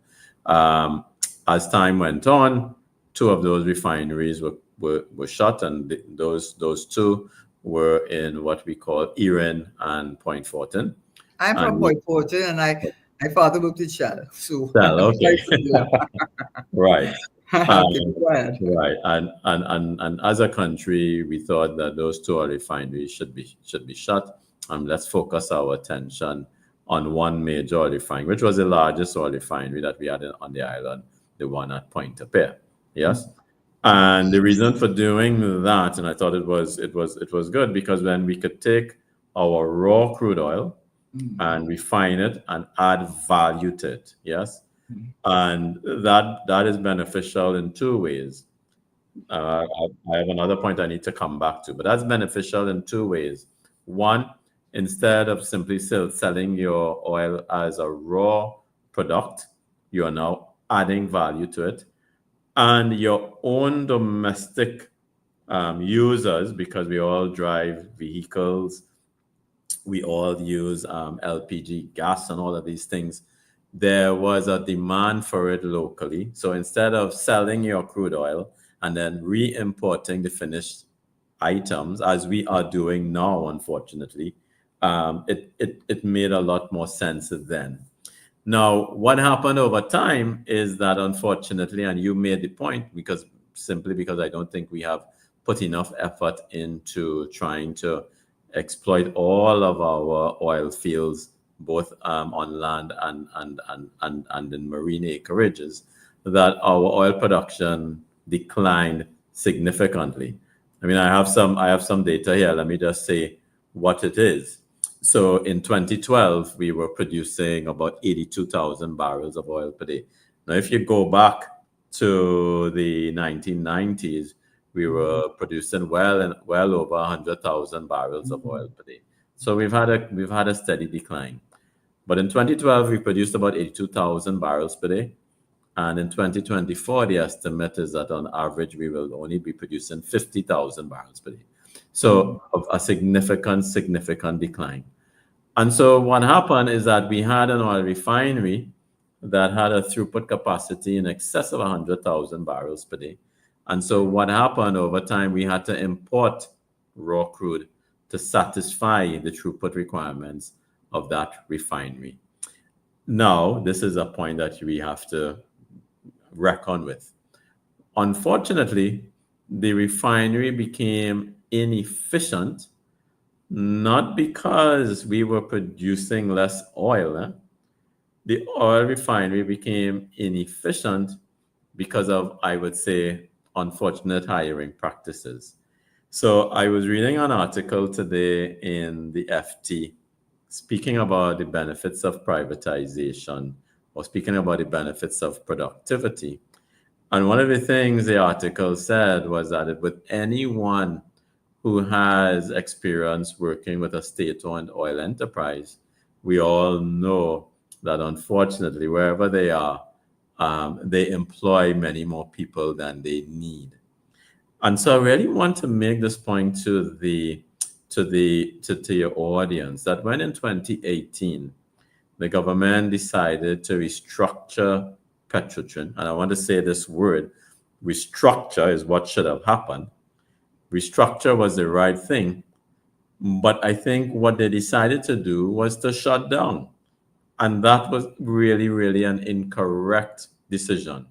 As time went on, 2 of those refineries were shut, and those 2 were in what we call Erin and Point Fortin. I'm from Point Fortin, and my father worked in Shell, so okay. Right. Right. And as a country, we thought that those 2 oil refineries should be shut, and let's focus our attention on one major oil refinery, which was the largest oil refinery that we had on the island, the one at Pointe-à-Pitre. Yes. And the reason for doing that, and I thought it was good, because then we could take our raw crude oil and refine it and add value to it. Yes. And that is beneficial in 2 ways. I have another point I need to come back to, but that's beneficial in 2 ways. One, instead of simply selling your oil as a raw product, you are now adding value to it. And your own domestic users, because we all drive vehicles, we all use LPG gas and all of these things, there was a demand for it locally. So instead of selling your crude oil and then re-importing the finished items, as we are doing now, unfortunately, it made a lot more sense then. Now, what happened over time is that, unfortunately, and you made the point, because I don't think we have put enough effort into trying to exploit all of our oil fields, both on land and in marine acreages, that our oil production declined significantly. I mean, I have some data here. Let me just say what it is. So in 2012, we were producing about 82,000 barrels of oil per day. Now, if you go back to the 1990s, we were producing well over 100,000 barrels of oil per day. So we've had a steady decline. But in 2012, we produced about 82,000 barrels per day. And in 2024, the estimate is that on average, we will only be producing 50,000 barrels per day. So a significant decline. And so what happened is that we had an oil refinery that had a throughput capacity in excess of 100,000 barrels per day. And so what happened over time, we had to import raw crude to satisfy the throughput requirements of that refinery. Now, this is a point that we have to reckon with. Unfortunately, the refinery became inefficient, not because we were producing less oil. The oil refinery became inefficient because of, I would say, unfortunate hiring practices. So I was reading an article today in the FT speaking about the benefits of privatization, or speaking about the benefits of productivity. And one of the things the article said was that with anyone who has experience working with a state-owned oil enterprise, we all know that unfortunately, wherever they are, they employ many more people than they need. And so I really want to make this point to your audience, that when in 2018, the government decided to restructure Petrotrin, and I want to say this word, restructure is what should have happened. Restructure was the right thing, but I think what they decided to do was to shut down. And that was really, really an incorrect decision.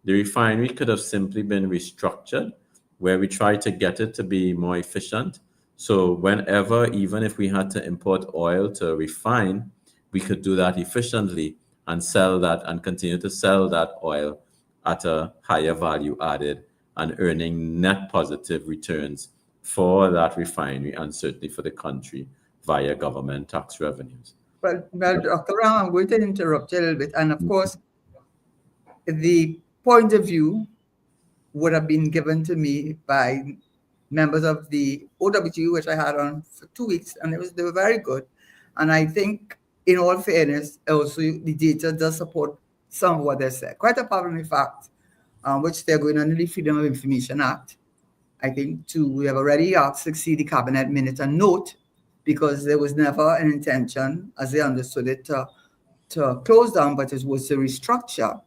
The refinery could have simply been restructured, where we tried to get it to be more efficient. So whenever, even if we had to import oil to refine, we could do that efficiently and sell that and continue to sell that oil at a higher value added and earning net positive returns for that refinery and certainly for the country via government tax revenues. Well, Dr. Ram, I'm going to interrupt you a little bit. And of course, the point of view would have been given to me by members of the OWTU, which I had on for 2 weeks, and they were very good. And I think, in all fairness, also the data does support some of what they said. Quite apart from the fact, which they're going under the Freedom of Information Act, I think we have already asked to see the cabinet minute and note, because there was never an intention, as they understood it, to close down, but it was to restructure.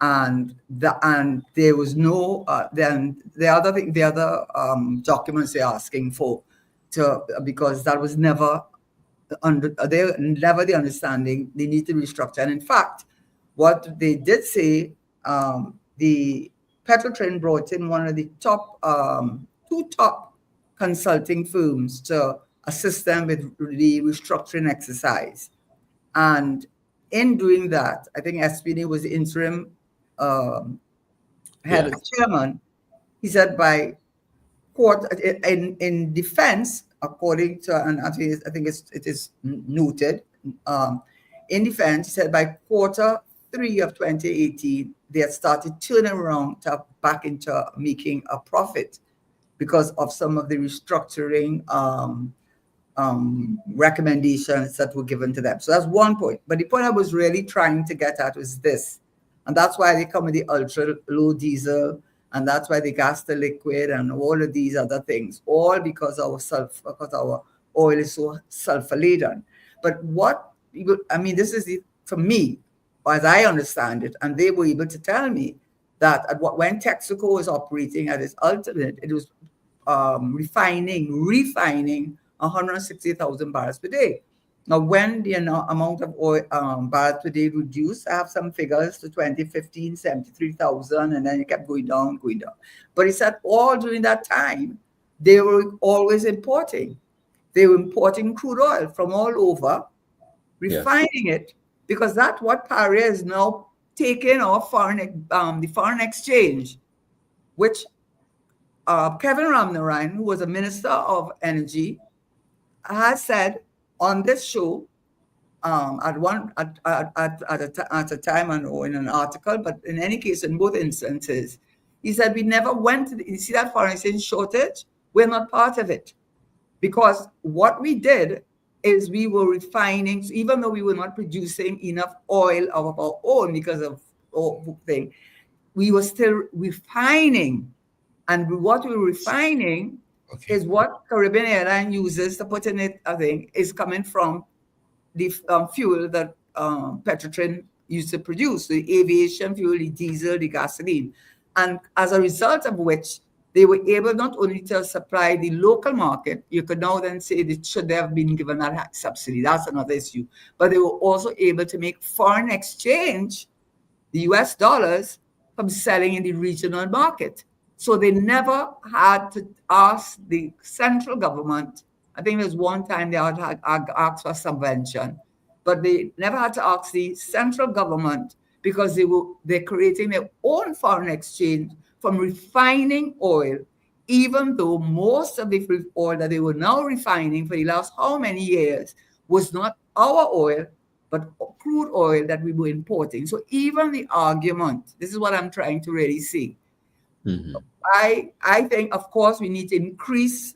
And there was no then the other documents they're asking for, because that was never the understanding. They need to restructure. And in fact, what they did say, the Petrotrin brought in one of the two top consulting firms to assist them with the restructuring exercise. And in doing that, I think SPD was the interim head of chairman. He said by court in defense, according to, and I think it is noted, in defense, he said by Q3 of 2018, they had started turning around back into making a profit because of some of the restructuring recommendations that were given to them. So that's one point. But the point I was really trying to get at was this, and that's why they come with the ultra low diesel, and that's why they gas to liquid and all of these other things, all because our oil is so sulfur laden. But this is for me, as I understand it, and they were able to tell me that when Texaco was operating at its ultimate, it was refining 160,000 barrels per day. Now, when the amount of oil barrels per day reduced, I have some figures to 2015, 73,000, and then it kept going down. But he said all during that time, they were always importing. They were importing crude oil from all over, refining it, because that's what Paria is now taking off the foreign exchange, which Kevin Ramnarayan, who was a minister of energy, has said on this show at a time or in an article, but in any case, in both instances, he said we never went to you see that foreign exchange shortage? We're not part of it, because what we did is we were refining, so even though we were not producing enough oil of our own because of thing, we were still refining. And what we were refining is what Caribbean Airlines uses to put in it, I think, is coming from the fuel that Petrotrin used to produce, the aviation fuel, the diesel, the gasoline. And as a result of which, they were able not only to supply the local market, you could now then say they should have been given that subsidy. That's another issue. But they were also able to make foreign exchange, the US dollars, from selling in the regional market. So they never had to ask the central government. I think there was one time they had asked for subvention, but they never had to ask the central government, because they're creating their own foreign exchange from refining oil, even though most of the oil that they were now refining for the last how many years was not our oil, but crude oil that we were importing. So even the argument, this is what I'm trying to really see. Mm-hmm. I think, of course, we need to increase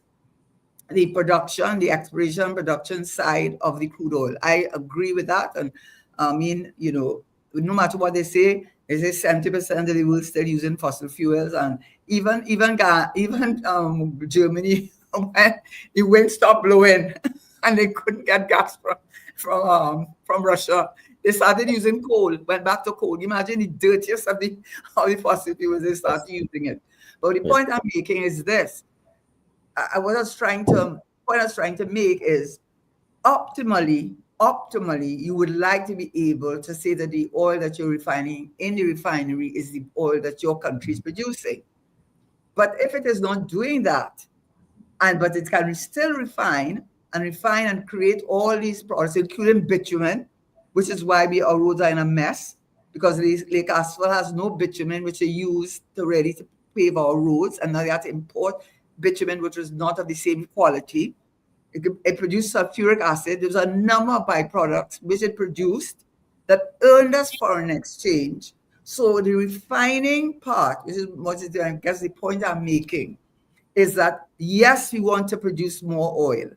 the production, the exploration production side of the crude oil. I agree with that. And I mean, no matter what they say 70% of the world still using fossil fuels. And even Germany, when the wind stopped blowing and they couldn't get gas from Russia, they started using coal, went back to coal. Imagine the dirtiest of the fossil fuels, they started using it. But the point I'm making is this. What I was trying to make is optimally, you would like to be able to say that the oil that you're refining in the refinery is the oil that your country is producing. But if it is not doing that, but it can still refine and create all these products, including bitumen, which is why our roads are in a mess, because Lake Asphalt has no bitumen, which they use to pave our roads, and now they have to import bitumen, which is not of the same quality. It produced sulfuric acid. There's a number of byproducts which it produced that earned us foreign exchange. So the refining part, I guess the point I'm making, is that yes, we want to produce more oil.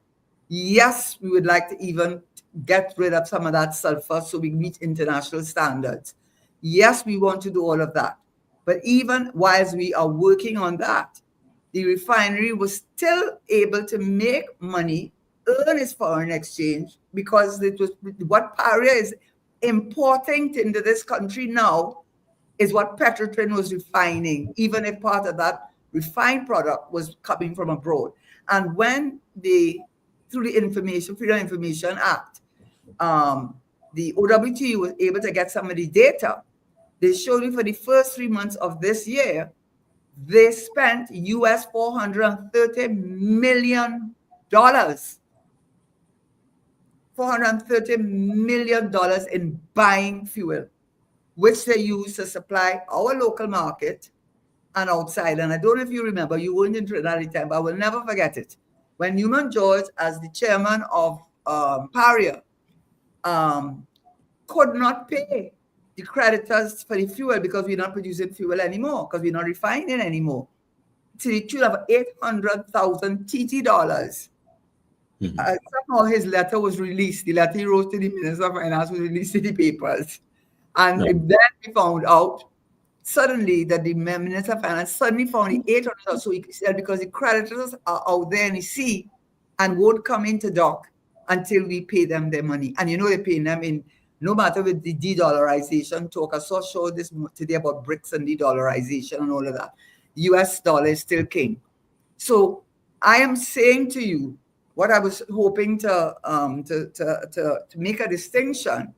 Yes, we would like to even get rid of some of that sulfur so we meet international standards. Yes, we want to do all of that. But even whilst we are working on that, the refinery was still able to make money, earn its foreign exchange, because it was what Paria is importing into this country now is what Petrotrin was refining, even if part of that refined product was coming from abroad. And when through the Freedom of Information Act, the OWT was able to get some of the data, they showed me for the first 3 months of this year, they spent US $430 million. $430 million in buying fuel, which they use to supply our local market and outside. And I don't know if you remember, you weren't in Trinidad at the time, but I will never forget it. When Newman George, as the chairman of Paria, could not pay the creditors for the fuel because we're not producing fuel anymore, because we're not refining anymore, to the tune of 800,000 TT dollars. Somehow his letter was released. The letter he wrote to the Minister of Finance was released in the papers. And then we found out suddenly that the Minister of Finance suddenly found the 800,000. So he said, because the creditors are out there in the sea and won't come into dock until we pay them their money. And you know they're paying them in, no matter with the de-dollarization talk. I saw show this today about BRICS and de-dollarization and all of that. The US dollar is still king. So I am saying to you, what I was hoping to make a distinction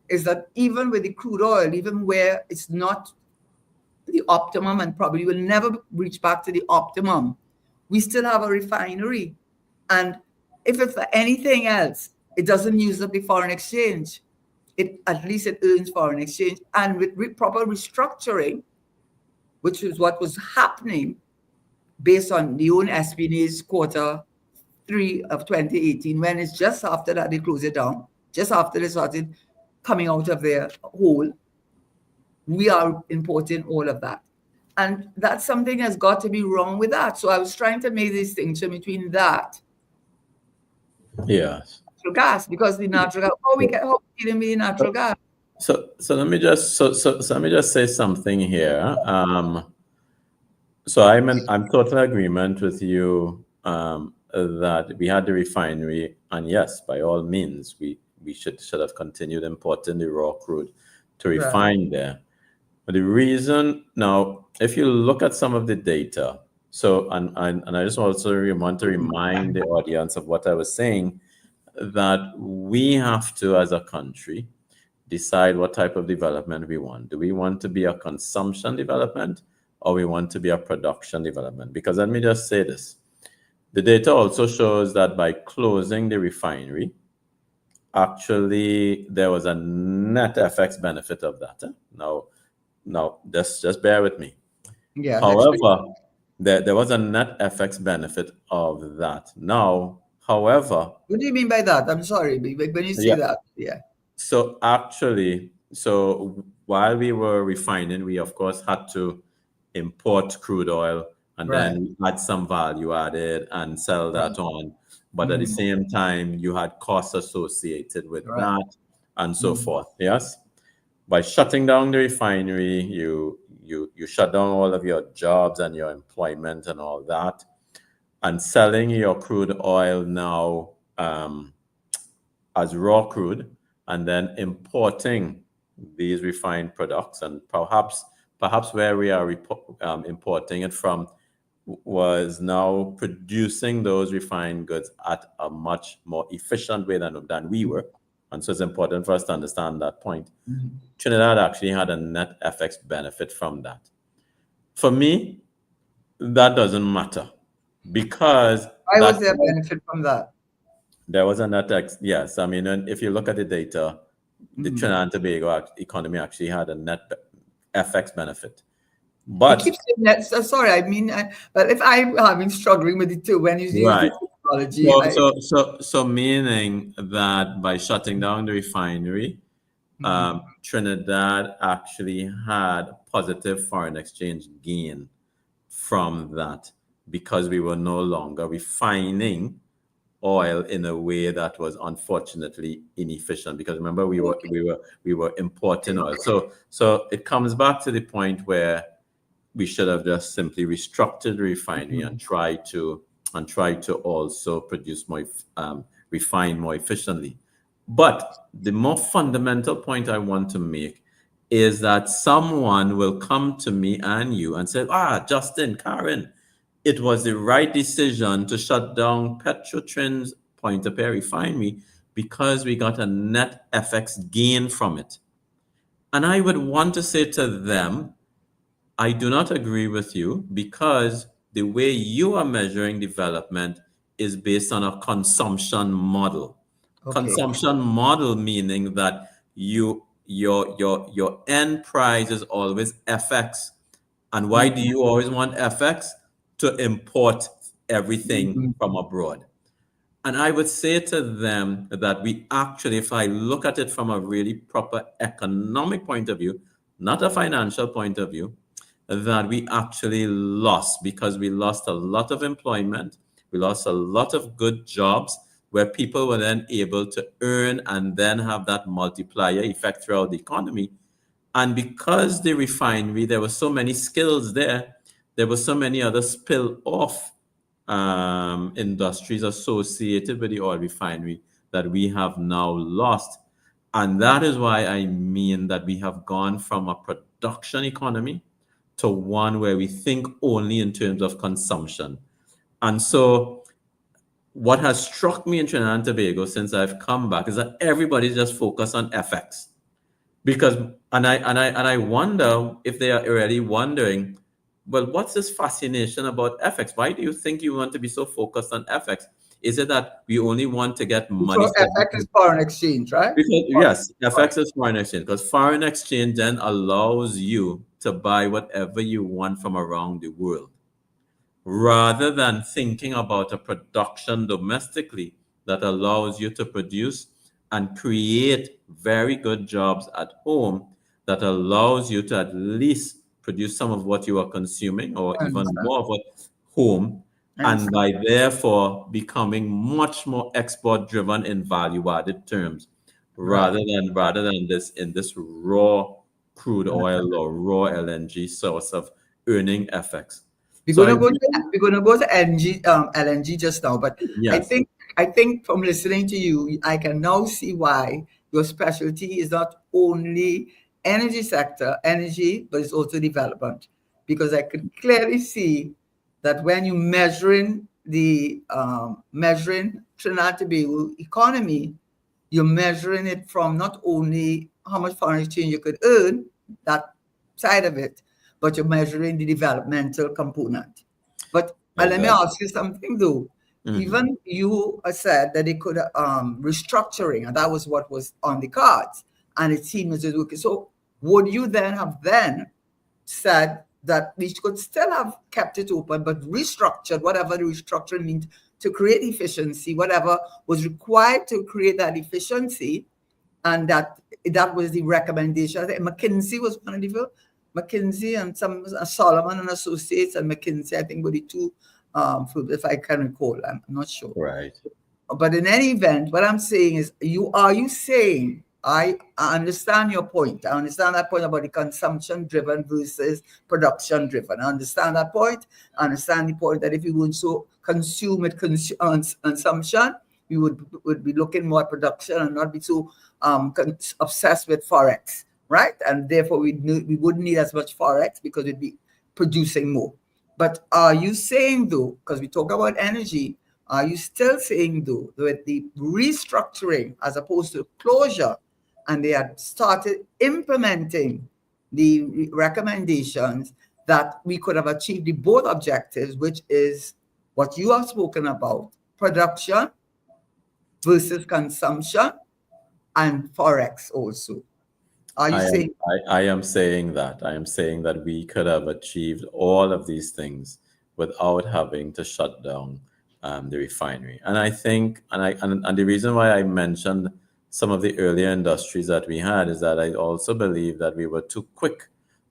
is that even with the crude oil, even where it's not the optimum and probably will never reach back to the optimum, we still have a refinery. And if it's for anything else, it doesn't use up the foreign exchange. At least it earns foreign exchange. And with proper restructuring, which is what was happening based on the own espionage quarter 3 of 2018, when it's just after that they close it down, just after they started coming out of their hole, we are importing all of that. And that's something that's got to be wrong with that. So I was trying to make the distinction between that. Yes. Natural gas, because the natural gas, we get dealing with the natural gas. So let me just let me just say something here. So I'm in total agreement with you that we had the refinery, and yes, by all means, we should have continued importing the raw crude to refine there. But the reason now, if you look at some of the data, so and I just also want to remind the audience of what I was saying, that we have to, as a country, decide what type of development we want. Do we want to be a consumption development, or we want to be a production development? Because let me just say this. The data also shows that by closing the refinery, actually there was a net FX benefit of that. Now just bear with me. Yeah. However, there was a net FX benefit of that. Now, however, what do you mean by that? I'm sorry, when you say that, So actually, while we were refining, we of course had to import crude oil, and then we had some value added and sell that on. But at the same time, you had costs associated with that and so forth. Yes. By shutting down the refinery, you shut down all of your jobs and your employment and all that, and selling your crude oil now as raw crude, and then importing these refined products, and perhaps where we are importing it from was now producing those refined goods at a much more efficient way than we were. And so it's important for us to understand that point. Trinidad actually had a net FX benefit from that. For me, that doesn't matter, because why was there a benefit from that? There was a net X, yes. I mean, if you look at the data, the Trinidad and Tobago economy actually had a net FX benefit. But you keep saying that, so sorry, I mean, but if I'm been struggling with it too, when you use the technology. So meaning that by shutting down the refinery, Trinidad actually had positive foreign exchange gain from that, because we were no longer refining oil in a way that was unfortunately inefficient, because remember we were importing oil. So it comes back to the point where we should have just simply restructured the refinery and tried to also produce more, refine more efficiently. But the more fundamental point I want to make is that someone will come to me and you and say, Justin, Karen, it was the right decision to shut down Petrotrin's Point-à-Paix refinery because we got a net FX gain from it. And I would want to say to them, I do not agree with you, because the way you are measuring development is based on a consumption model. Okay. Consumption model meaning that your end price is always FX. And why do you always want FX? To import everything from abroad. And I would say to them that we actually, if I look at it from a really proper economic point of view, not a financial point of view, that we actually lost, because we lost a lot of employment. We lost a lot of good jobs where people were then able to earn and then have that multiplier effect throughout the economy. And because the refinery, there were so many skills there, there were so many other spill off industries associated with the oil refinery that we have now lost. And that is why I mean that we have gone from a production economy to one where we think only in terms of consumption. And so what has struck me in Trinidad and Tobago since I've come back is that everybody's just focused on FX. Because and I wonder if they are already wondering, well, what's this fascination about FX? Why do you think you want to be so focused on FX? Is it that we only want to get money? So FX is foreign exchange, right? Because, yes, FX is foreign exchange, because foreign exchange then allows you to buy whatever you want from around the world, rather than thinking about a production domestically that allows you to produce and create very good jobs at home, that allows you to at least produce some of what you are consuming, or even more of what home, and by therefore becoming much more export driven in value added terms, rather than this in this raw crude oil or raw LNG source of earning FX. We're gonna go to LNG just now, but yes. I think from listening to you, I can now see why your specialty is not only energy sector, but it's also development. Because I could clearly see that when you measuring Trinidad and Tobago economy, you're measuring it from not only how much foreign exchange you could earn, that side of it, but you're measuring the developmental component. But let me ask you something though. Even you said that they could restructuring, and that was what was on the cards, and it seems as okay. So would you then have said that we could still have kept it open, but restructured, whatever the restructuring means, to create efficiency, whatever was required to create that efficiency, and that was the recommendation. I think McKinsey was one of the McKinsey and some Solomon and Associates and McKinsey, I think, were the two, if I can recall. I'm not sure. Right. But in any event, what I'm saying is, are you saying, I understand your point. I understand that point about the consumption-driven versus production-driven. I understand that point. I understand the point that if you would so consume it consumption, we would be looking more at production and not be so obsessed with Forex, right? And therefore, we wouldn't need as much Forex because we'd be producing more. But are you saying, though, because we talk about energy, are you still saying, though, that the restructuring as opposed to closure, and they had started implementing the recommendations, that we could have achieved the both objectives, which is what you have spoken about, production versus consumption, and Forex also? Are you saying? I am saying that. I am saying that we could have achieved all of these things without having to shut down the refinery. And I think, and the reason why I mentioned some of the earlier industries that we had is that I also believe that we were too quick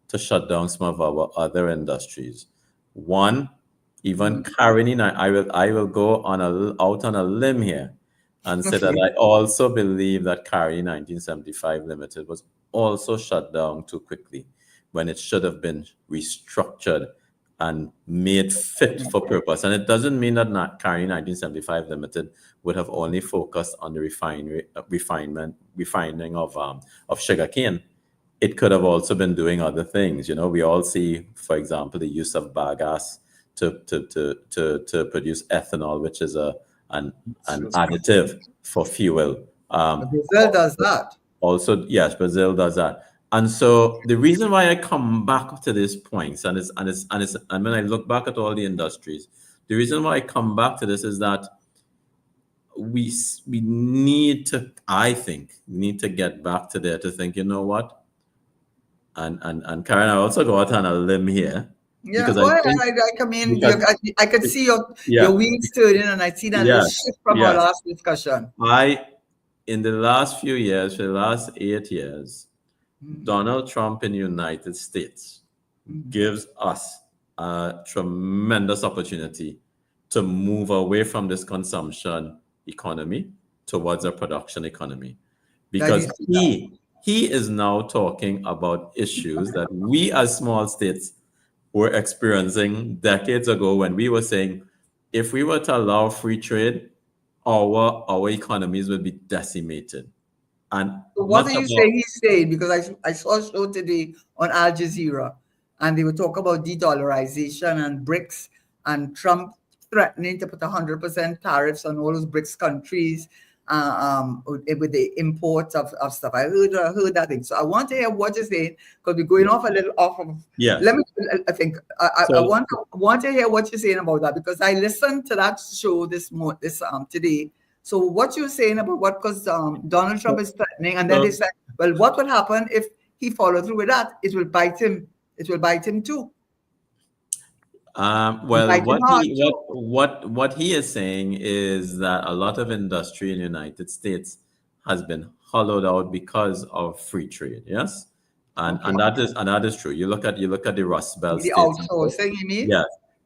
to shut down some of our other industries. One, even Carolina, I will go out on a limb here and say that I also believe that Carolina 1975 Limited was also shut down too quickly, when it should have been restructured and made fit for purpose. And it doesnn't mean that Carney 1975 Limited would have only focused on the refining of sugarcane. It could have also been doing other things. We all see, for example, the use of bagasse to produce ethanol, which is an additive for fuel. Brazil does that. Also, yes, Brazil does that. And so the reason why I come back to these points, and when I look back at all the industries, the reason why I come back to this is that we need to, I think, get back to there to think, you know what? And Karen, I also go out on a limb here. Yeah, I could see your wheels turning, and I see that shift from our last discussion. In the last few years, for the last 8 years, Donald Trump in the United States gives us a tremendous opportunity to move away from this consumption economy towards a production economy, because he is now talking about issues that we as small states were experiencing decades ago, when we were saying, if we were to allow free trade, our economies will be decimated. And so what are you saying he's saying? Because I saw a show today on Al Jazeera, and they were talking about de-dollarization and BRICS, and Trump threatening to put 100% tariffs on all those BRICS countries with the imports of stuff. I heard that thing. So I want to hear what you're saying, because we're going off a little off of. Yeah. I want to hear what you're saying about that, because I listened to that show today. So what you're saying about because Donald Trump is threatening, and then they said, well, what would happen if he followed through with that? It will bite him. It will bite him too. What he is saying is that a lot of industry in the United States has been hollowed out because of free trade. Yes, and that is true. You look at the Rust Belt states. Outsourcing, you mean?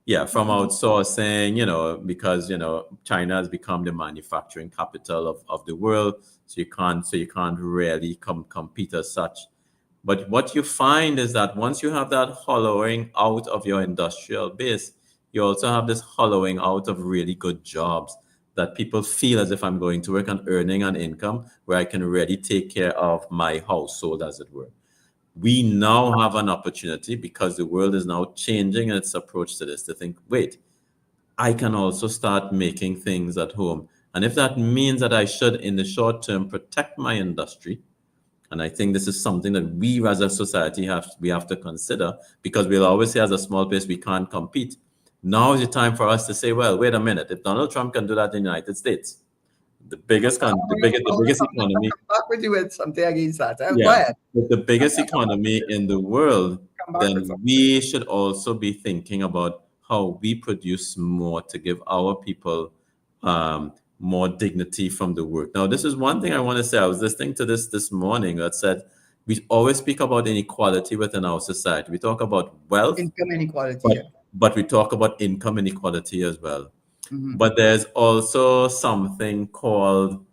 Yeah, from outsourcing, because China has become the manufacturing capital of the world, so you can't really compete as such. But what you find is that once you have that hollowing out of your industrial base, you also have this hollowing out of really good jobs that people feel as if I'm going to work on earning an income where I can really take care of my household, as it were. We now have an opportunity, because the world is now changing in its approach to this, to think, wait, I can also start making things at home. And if that means that I should, in the short term, protect my industry, and I think this is something that we as a society have to consider, because we'll always say as a small place we can't compete. Now is the time for us to say, well, wait a minute, if Donald Trump can do that in the United States, the biggest economy. Back with you with something against that. The biggest economy in the world, then we should also be thinking about how we produce more to give our people more dignity from the work. Now, this is one thing I want to say. I was listening to this morning that said, we always speak about inequality within our society. We talk about wealth, income inequality, but we talk about income inequality as well. Mm-hmm. But there's also something called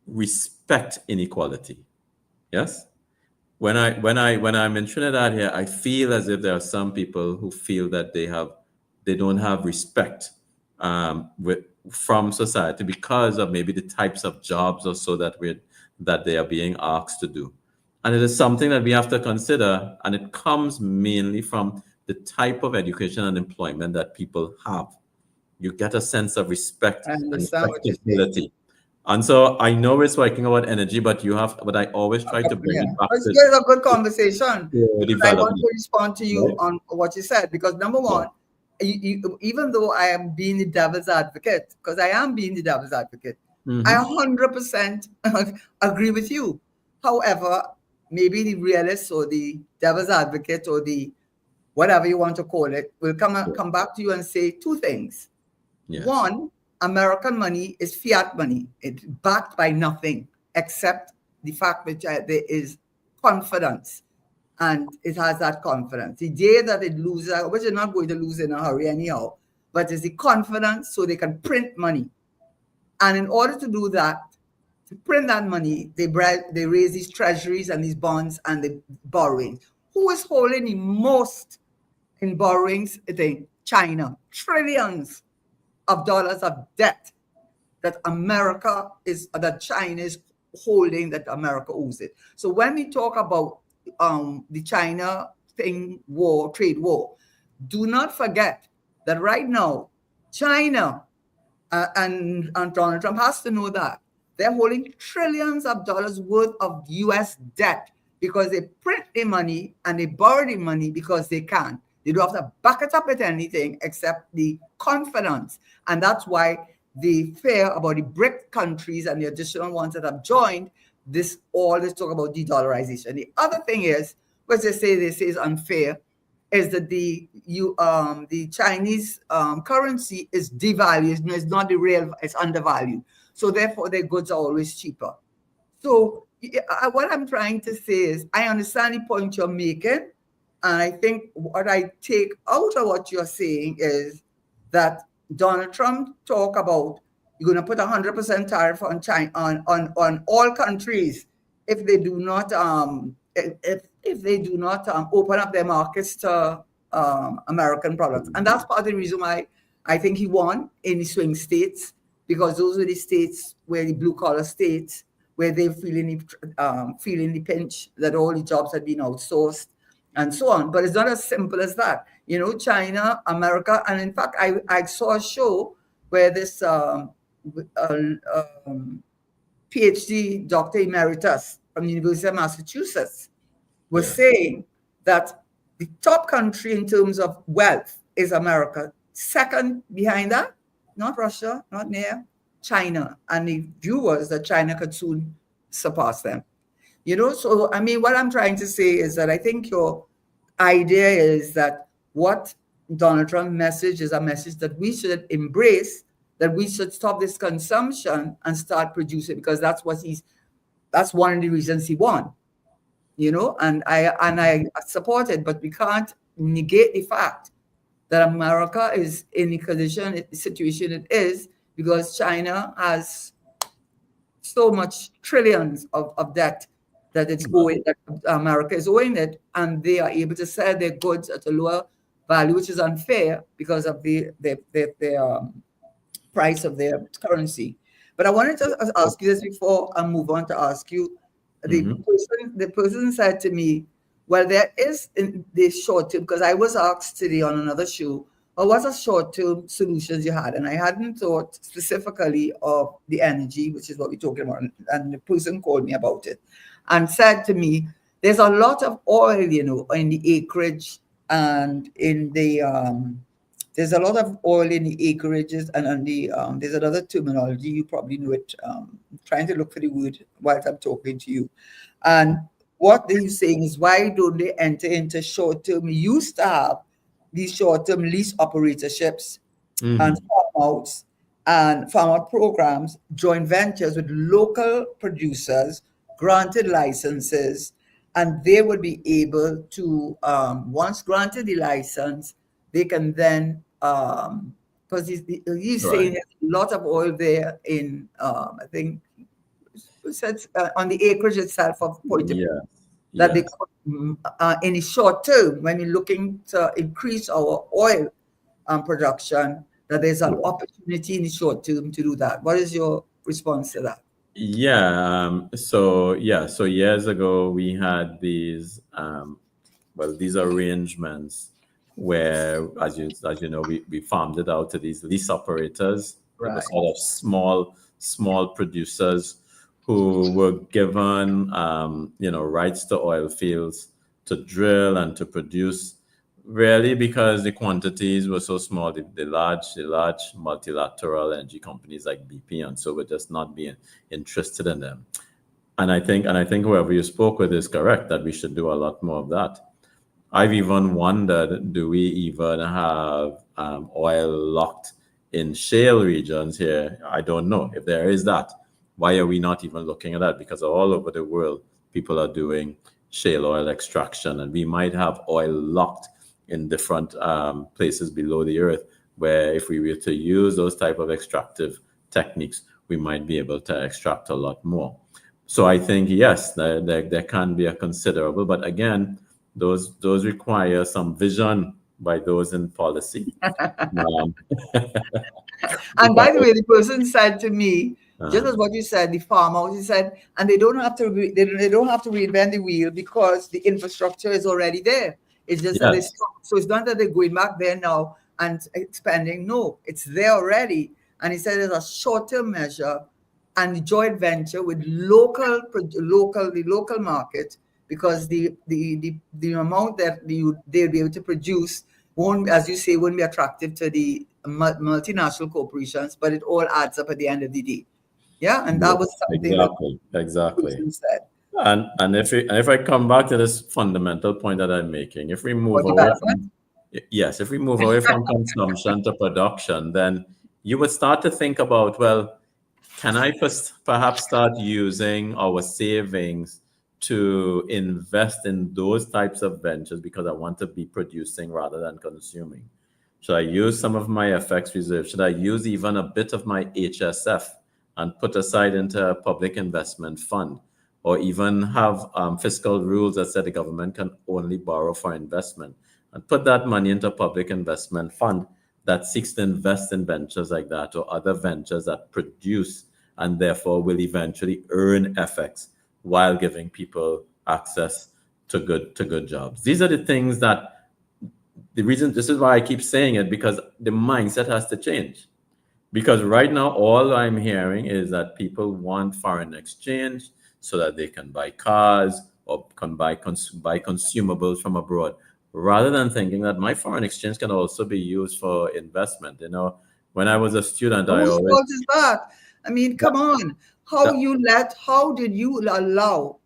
respect inequality. Yes. When I'm in Trinidad here, I feel as if there are some people who feel that they don't have respect from society because of maybe the types of jobs or so that they are being asked to do. And it is something that we have to consider, and it comes mainly from the type of education and employment that people have. You get a sense of respect and respectability. And so I know we're speaking about energy, but I always try to bring it back. It's a good conversation. I want to respond to you on what you said, because number one, even though I am being the devil's advocate, because I am being the devil's advocate, I 100% agree with you. However, maybe the realist or the devil's advocate or the whatever you want to call it will come back to you and say two things. Yes. One, American money is fiat money. It's backed by nothing except the fact that there is confidence. And it has that confidence. The day that it loses, which is not going to lose in a hurry anyhow, but it's the confidence so they can print money. And in order to do that, to print that money, they raise these treasuries and these bonds and the borrowing. Who is holding the most in borrowings? I think China. Trillions of dollars of debt that China is holding, that America owes it. So when we talk about the China trade war, do not forget that right now, China and Donald Trump has to know that they're holding trillions of dollars worth of US debt because they print the money and they borrow the money because they can. They don't have to back it up with anything except the confidence. And that's why the fear about the BRIC countries and the additional ones that have joined all this talk about de-dollarization. The other thing is, which they say is unfair, is that the Chinese currency is devalued. It's not the real, it's undervalued. So therefore, their goods are always cheaper. So what I'm trying to say is, I understand the point you're making. And I think what I take out of what you're saying is that Donald Trump talk about you're going to put 100% tariff on China, on all countries if they do not if they do not open up their markets to American products. And that's part of the reason why I think he won in the swing states, because those are the states where the blue collar states where they're feeling the pinch that all the jobs had been outsourced and so on. But it's not as simple as that. You know, China, America, and in fact, I saw a show where this PhD Dr. Emeritus from the University of Massachusetts was saying that the top country in terms of wealth is America. Second behind that, not Russia, not near, China. And the view was that China could soon surpass them. You know, so I mean, what I'm trying to say is that I think your idea is that what Donald Trump's message is a message that we should embrace, that we should stop this consumption and start producing, because that's one of the reasons he won. You know, and I support it, but we can't negate the fact that America is in the situation it is because China has so much trillions of debt that it's owing, that America is owing it, and they are able to sell their goods at a lower value, which is unfair because of the price of their currency. But I wanted to ask you this before I move on to ask you. The person said to me, well, there is in the short term, because I was asked today on another show, what are short-term solutions you had? And I hadn't thought specifically of the energy, which is what we're talking about. And the person called me about it and said to me, there's a lot of oil, you know, in the acreage and in the, there's a lot of oil in the acreages and on the, there's another terminology, you probably know it. I'm trying to look for the word while I'm talking to you. And what he's saying is, why don't they enter into short-term? We used to have these short-term lease operatorships and farm-outs and farm-out programs, joint ventures with local producers, granted licenses, and they would be able to, once granted the license, they can then, because he's saying there's a lot of oil there in, I think, on the acreage itself of Point that they could, in the short term, when you're looking to increase our oil production, that there's an opportunity in the short term to do that. What is your response to that? So years ago we had these these arrangements where, as you know, we farmed it out to these lease operators, sort of small producers who were given rights to oil fields to drill and to produce, really because the quantities were so small. The large multilateral energy companies like BP and so were just not being interested in them. And I think whoever you spoke with is correct that we should do a lot more of that. I've even wondered, do we even have oil locked in shale regions here? I don't know. If there is that, why are we not even looking at that? Because all over the world, people are doing shale oil extraction, and we might have oil locked in different places below the earth, where if we were to use those type of extractive techniques, we might be able to extract a lot more. So I think, yes, there can be a considerable, but again, those require some vision by those in policy. And by the way, the person said to me, just Uh, as what you said, the farmer, he said, and they don't have to they don't have to reinvent the wheel because the infrastructure is already there. It's just that they yes, stop. So it's not that they're going back there now and expanding. No, it's there already. And he said it's a short-term measure and joint venture with the local market, because the amount that they'll be able to produce won't, as you say, won't be attractive to the multinational corporations, but it all adds up at the end of the day. Yeah, and that was something that exactly. person said. And if I come back to this fundamental point that I'm making, if we move About away development. if we move away from consumption to production, then you would start to think about, well, can I perhaps start using our savings to invest in those types of ventures because I want to be producing rather than consuming? Should I use some of my FX reserve? Should I use even a bit of my HSF and put aside into a public investment fund? Or even have fiscal rules that said the government can only borrow for investment, and put that money into a public investment fund that seeks to invest in ventures like that or other ventures that produce and therefore will eventually earn FX while giving people access to good jobs. These are the things that the reason, this is why I keep saying it, because the mindset has to change. Because right now, all I'm hearing is that people want foreign exchange so that they can buy cars or can buy consumables from abroad, rather than thinking that my foreign exchange can also be used for investment. You know, when I was a student, I Whose always fault is that? I mean, come on. How did you allow?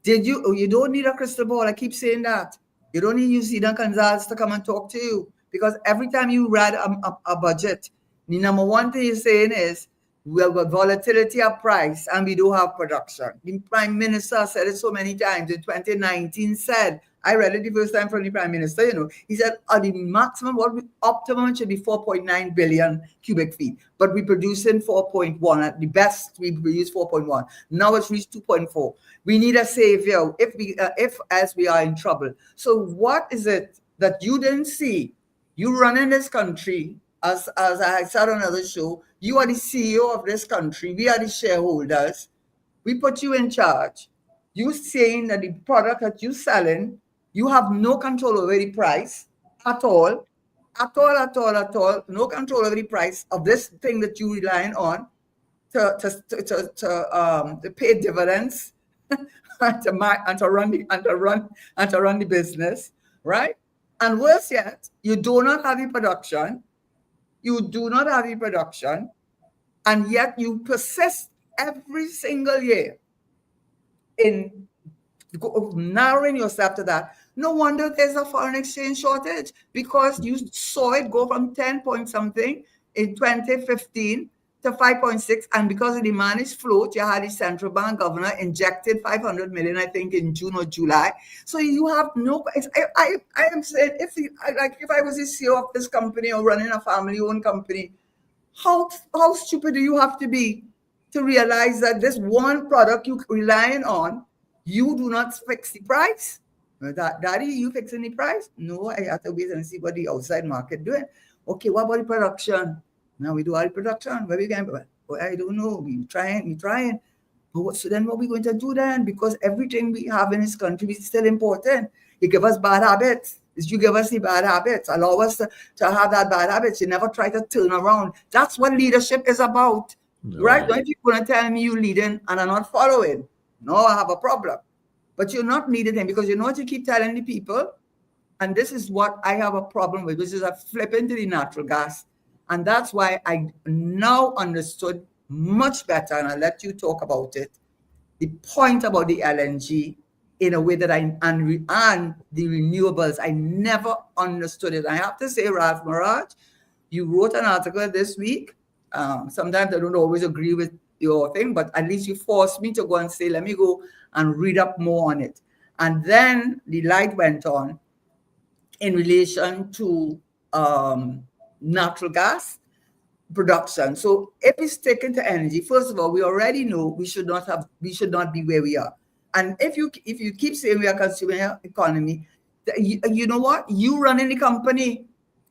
You don't need a crystal ball. I keep saying that. You don't need Zidane Gonzalez to come and talk to you, because every time you read a budget, the number one thing you're saying is, well, with volatility of price and we don't have production. The Prime Minister said it so many times. In 2019 said, I read it the first time from the Prime Minister, he said the maximum, optimum should be 4.9 billion cubic feet, but we're producing 4.1. At the best, we produce 4.1. Now it's reached 2.4. We need a savior if as we are in trouble. So what is it that you didn't see? You run in this country, as I said on another show, you are the CEO of this country. We are the shareholders. We put you in charge. You saying that the product that you're selling, you have no control over the price at all. No control over the price of this thing that you're relying on to pay dividends and to run the business, right? And worse yet, you do not have the production. You do not have the production, and yet you persist every single year in narrowing yourself to that. No wonder there's a foreign exchange shortage, because you saw it go from 10 point something in 2015 to 5.6, and because the demand is float, you had the central bank governor injected 500 million, I think, in June or July. So you have no. I am saying, if I was the CEO of this company or running a family-owned company, how stupid do you have to be to realize that this one product you're relying on, you do not fix the price? Daddy, you fixing the price? No, I have to wait and see what the outside market doing. Okay, what about the production? Now we do all the production. Where we going? Well, I don't know. We trying. But so then what we going to do then? Because everything we have in this country is still important. You give us bad habits. You give us the bad habits. Allow us to have that bad habits. You never try to turn around. That's what leadership is about. Right? Don't you want to tell me you leading and I'm not following? No, I have a problem. But you're not leading them, because you know what you keep telling the people? And this is what I have a problem with, which is a flip into the natural gas. And that's why I now understood much better, and I'll let you talk about it, the point about the LNG in a way that and the renewables. I never understood it. I have to say, Ralph Maraj, you wrote an article this week. Sometimes I don't always agree with your thing, but at least you forced me to go and say, let me go and read up more on it. And then the light went on in relation to natural gas. production. So if we stick into energy, first of all, we already know we should not be where we are. And if you keep saying we are consumer economy, you know what? You running the company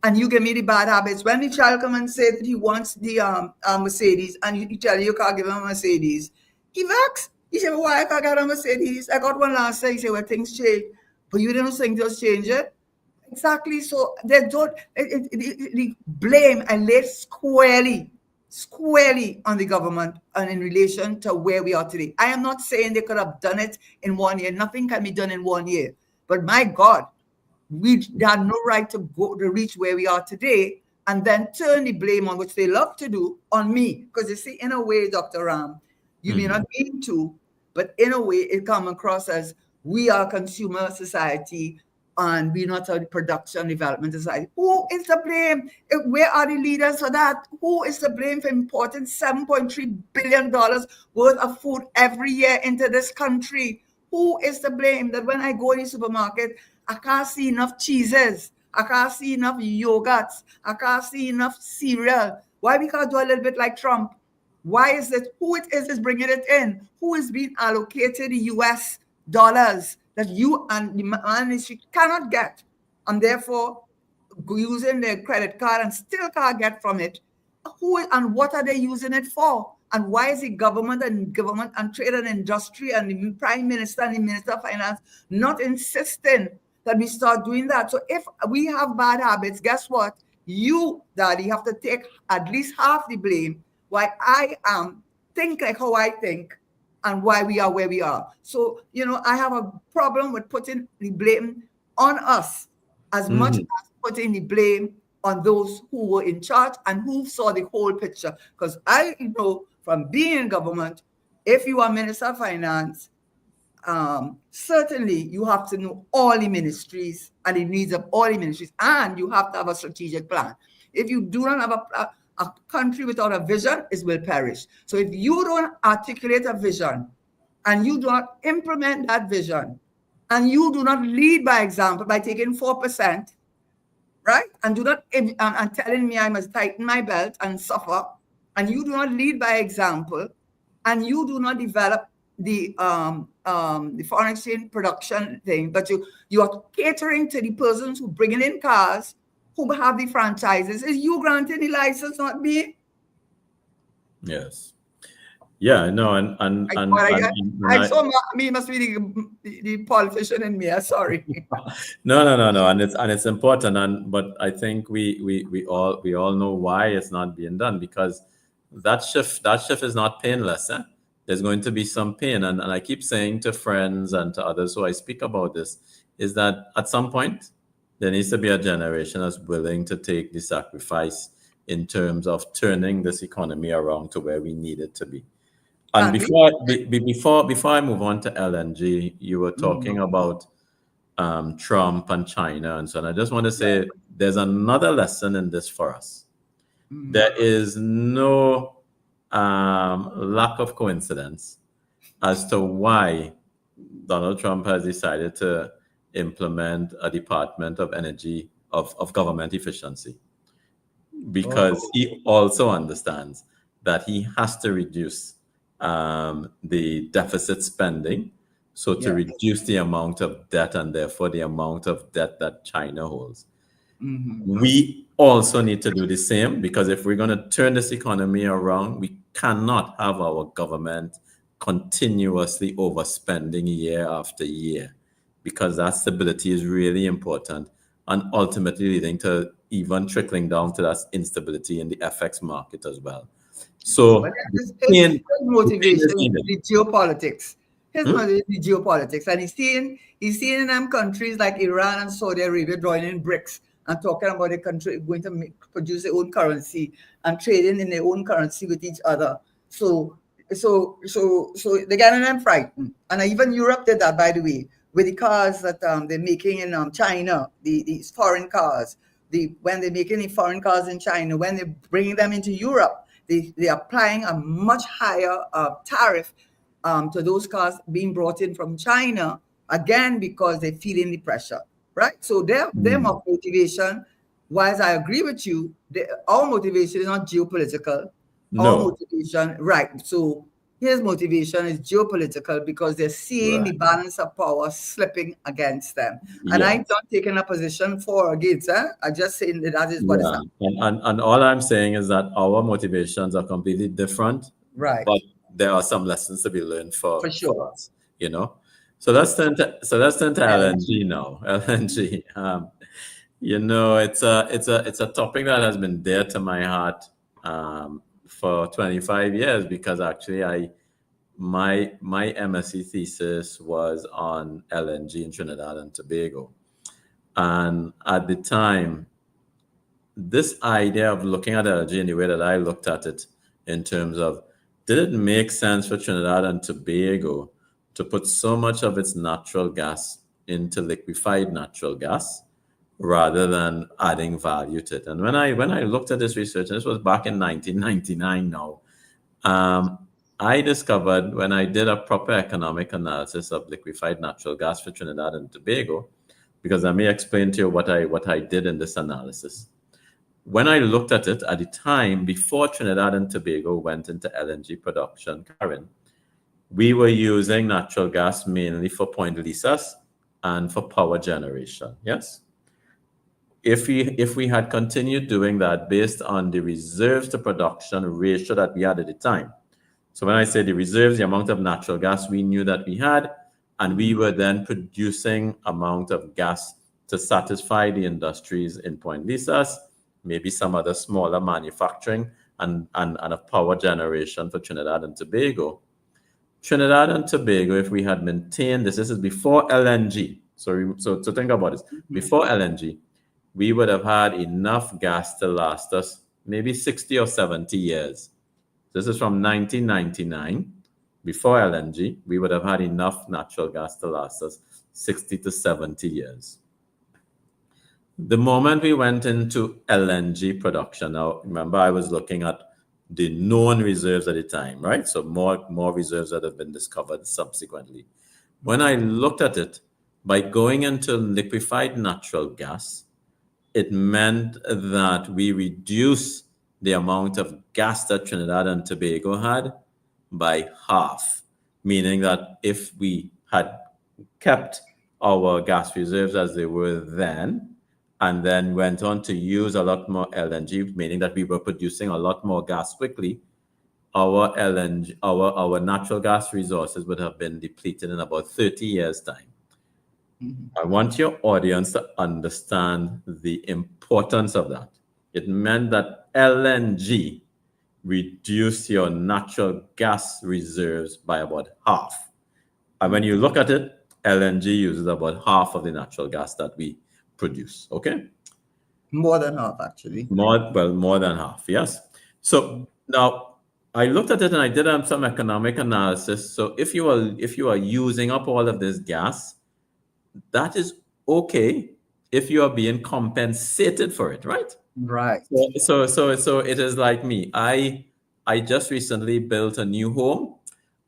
and you give me the bad habits. When the child come and say that he wants the Mercedes, and you tell you can't give him a Mercedes, he vexed. He said, well, why I can't get a Mercedes? I got one last year. He said, well, things change. But you didn't think just change it. Exactly. So they don't the blame and lay squarely on the government and in relation to where we are today. I am not saying they could have done it in 1 year. Nothing can be done in 1 year. But my God, they had no right to reach where we are today and then turn the blame on, which they love to do, on me. Because you see, in a way, Dr. Ram, you may not mean to, but in a way, it comes across as we are a consumer society and we're not a production development society. Who is to blame? Where are the leaders for that? Who is to blame for importing $7.3 billion worth of food every year into this country? Who is to blame that when I go in the supermarket, I can't see enough cheeses, I can't see enough yogurts, I can't see enough cereal? Why we can't do a little bit like Trump? Why is it? Who it is bringing it in? Who is being allocated the US dollars that you and the ministry cannot get, and therefore using their credit card and still can't get from it? Who and what are they using it for? And why is the government and trade and industry and the prime minister and the minister of finance not insisting that we start doing that? So if we have bad habits, guess what? You, Daddy, have to take at least half the blame. Why I think like how I think and why we are where we are. So, I have a problem with putting the blame on us as much as putting the blame on those who were in charge and who saw the whole picture. Because I know from being in government, if you are Minister of Finance, certainly you have to know all the ministries and the needs of all the ministries, and you have to have a strategic plan. If you do not have a country without a vision, it will perish. So if you don't articulate a vision and you do not implement that vision and you do not lead by example by taking 4%, right? And do not and telling me I must tighten my belt and suffer, and you do not lead by example, and you do not develop the foreign exchange production thing, but you are catering to the persons who bringing in cars, who have the franchises. Is you granting the license, not me? Yes. Yeah, no, I saw me must be the politician in me. I'm sorry. No, and it's important, but I think we all know why it's not being done, because that shift is not painless. There's going to be some pain, and I keep saying to friends and to others who I speak about this, is that at some point there needs to be a generation that's willing to take the sacrifice in terms of turning this economy around to where we need it to be. And before I move on to LNG, you were talking about Trump and China and so on. I just want to say there's another lesson in this for us. There is no lack of coincidence as to why Donald Trump has decided to implement a Department of Energy of government efficiency, because he also understands that he has to reduce the deficit spending, so to reduce the amount of debt and therefore the amount of debt that China holds. We also need to do the same, because if we're going to turn this economy around, we cannot have our government continuously overspending year after year, because that stability is really important and ultimately leading to even trickling down to that instability in the FX market as well. So his motivation is the geopolitics. His motivation is the geopolitics, and he's seeing in them countries like Iran and Saudi Arabia joining in BRICS and talking about the country going to produce their own currency and trading in their own currency with each other. So they're getting them frightened. And even Europe did that, by the way, with the cars that they're making in China, these foreign cars. When they're making the foreign cars in China, when they're bringing them into Europe, they're applying a much higher tariff to those cars being brought in from China, again, because they're feeling the pressure, right? So their motivation whilst I agree with you, our motivation is not geopolitical. Our No. motivation, right? So his motivation is geopolitical because they're seeing the Right. balance of power slipping against them. And Yeah. I'm not taking a position for or against. I'm just saying that is what is Yeah. happening. And all I'm saying is that our motivations are completely different, Right. but there are some lessons to be learned For for sure. us, you know. So let's turn to LNG. LNG now. LNG. You know, it's a topic that has been dear to my heart for 25 years because actually my MSc thesis was on LNG in Trinidad and Tobago. And at the time, this idea of looking at LNG in the way that I looked at it in terms of, did it make sense for Trinidad and Tobago to put so much of its natural gas into liquefied natural gas rather than adding value to it? And when I looked at this research, and this was back in 1999 now, I discovered when I did a proper economic analysis of liquefied natural gas for Trinidad and Tobago, because let me explain to you what I did in this analysis. When I looked at it at the time before Trinidad and Tobago went into LNG production, Karen, we were using natural gas mainly for Point Lisas and for power generation. Yes. If we had continued doing that based on the reserves to production ratio that we had at the time. So when I say the reserves, the amount of natural gas we knew that we had, and we were then producing amount of gas to satisfy the industries in Point Lisas, maybe some other smaller manufacturing and a power generation for Trinidad and Tobago. Trinidad and Tobago, if we had maintained this is before LNG. So think about this. Before LNG, we would have had enough gas to last us maybe 60 or 70 years. This is from 1999. Before LNG, we would have had enough natural gas to last us 60 to 70 years. The moment we went into LNG production, now remember I was looking at the known reserves at the time, right? So more reserves that have been discovered subsequently. When I looked at it, by going into liquefied natural gas, it meant that we reduced the amount of gas that Trinidad and Tobago had by half, meaning that if we had kept our gas reserves as they were then, and then went on to use a lot more LNG, meaning that we were producing a lot more gas quickly, our LNG, our natural gas resources would have been depleted in about 30 years' time. I want your audience to understand the importance of that. It meant that LNG reduced your natural gas reserves by about half. And when you look at it, LNG uses about half of the natural gas that we produce. Okay? More than half, actually. More than half, yes. So now I looked at it and I did some economic analysis. So if you are using up all of this gas, that is okay if you are being compensated for it, right? Right. So it is like me. I just recently built a new home,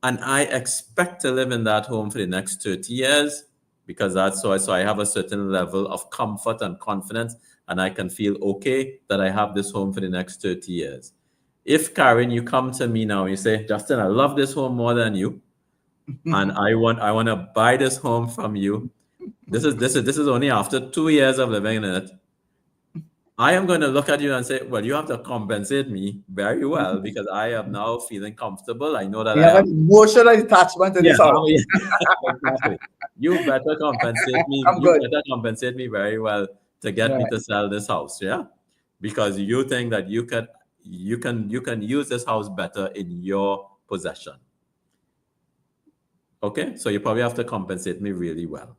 and I expect to live in that home for the next 30 years because that's so I have a certain level of comfort and confidence, and I can feel okay that I have this home for the next 30 years. If Karen, you come to me now and you say, Justin, I love this home more than you, and I want to buy this home from you. This is only after 2 years of living in it. I am going to look at you and say, well, you have to compensate me very well because I am now feeling comfortable. I know that You I have have an emotional attachment to this house. Exactly. You better compensate me. I'm good. Better compensate me very well to get me to sell this house, yeah? Because you think that you can use this house better in your possession. Okay? So you probably have to compensate me really well.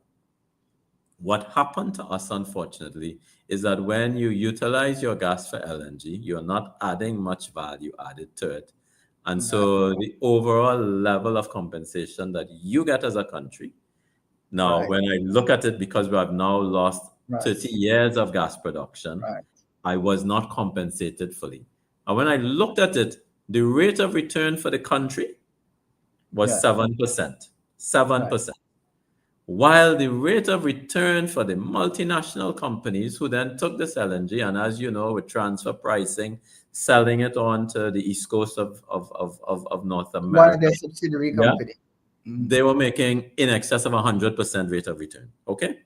What happened to us, unfortunately, is that when you utilize your gas for LNG, you're not adding much value added to it. And so the overall level of compensation that you get as a country, now, when I look at it, because we have now lost 30 years of gas production, I was not compensated fully. And when I looked at it, the rate of return for the country was 7%. 7%. while the rate of return for the multinational companies who then took this LNG, and as you know, with transfer pricing, selling it on to the east coast of North One of America, their subsidiary yeah, company. they were making in excess of 100% rate of return. Okay.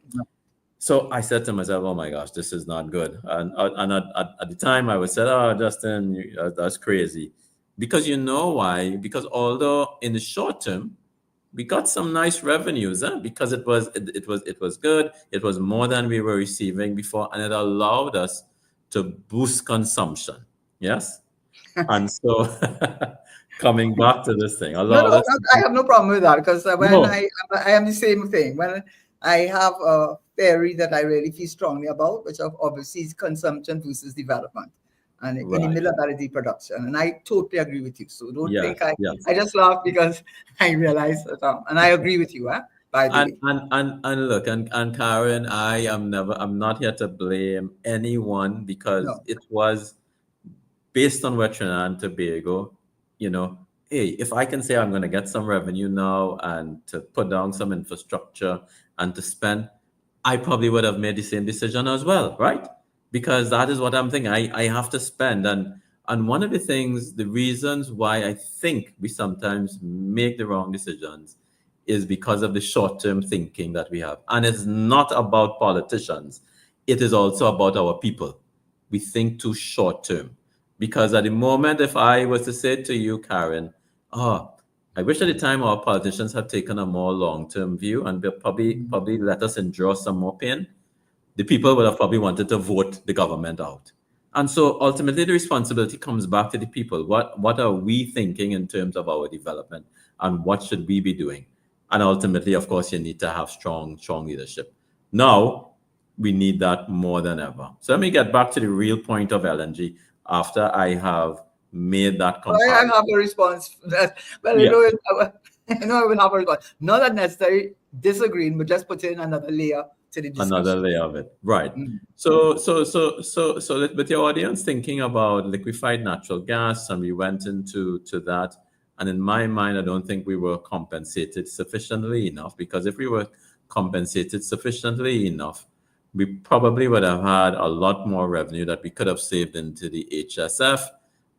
So I said to myself, oh my gosh, this is not good. And at the time I was said, oh, Justin, that's crazy. Because you know why? Because although in the short term, we got some nice revenues, because it was good. It was more than we were receiving before, and it allowed us to boost consumption. Yes. And so coming back to this thing, No, allowed no, us to I have no problem with that because when no. I am the same thing. When I have a theory that I really feel strongly about, which obviously is consumption versus development, and in the Right. middle of that is the production. And I totally agree with you. So don't Yes, think I yes. I just laugh because I realize that, and I agree with you, by the way. And look, and Karen, I'm not here to blame anyone because No. it was based on where Trinidad and Tobago, you know, hey, if I can say I'm going to get some revenue now and to put down some infrastructure and to spend, I probably would have made the same decision as well, right? Because that is what I'm thinking. I have to spend. And one of the things, the reasons why I think we sometimes make the wrong decisions is because of the short-term thinking that we have. And it's not about politicians. It is also about our people. We think too short-term. Because at the moment, if I was to say to you, Karen, oh, I wish at the time our politicians had taken a more long-term view and probably let us endure some more pain, the people would have probably wanted to vote the government out. And so ultimately the responsibility comes back to the people. What are we thinking in terms of our development and what should we be doing? And ultimately, of course, you need to have strong leadership. Now, we need that more than ever. So let me get back to the real point of LNG after I have made that I comparison. have a response. Well, Yeah. I will have a response. Not that necessarily disagreeing, but just putting another layer to the Another discussion. layer of it, right? Mm. So with your audience thinking about liquefied natural gas, and we went into that, and in my mind, I don't think we were compensated sufficiently enough, because if we were compensated sufficiently enough, we probably would have had a lot more revenue that we could have saved into the HSF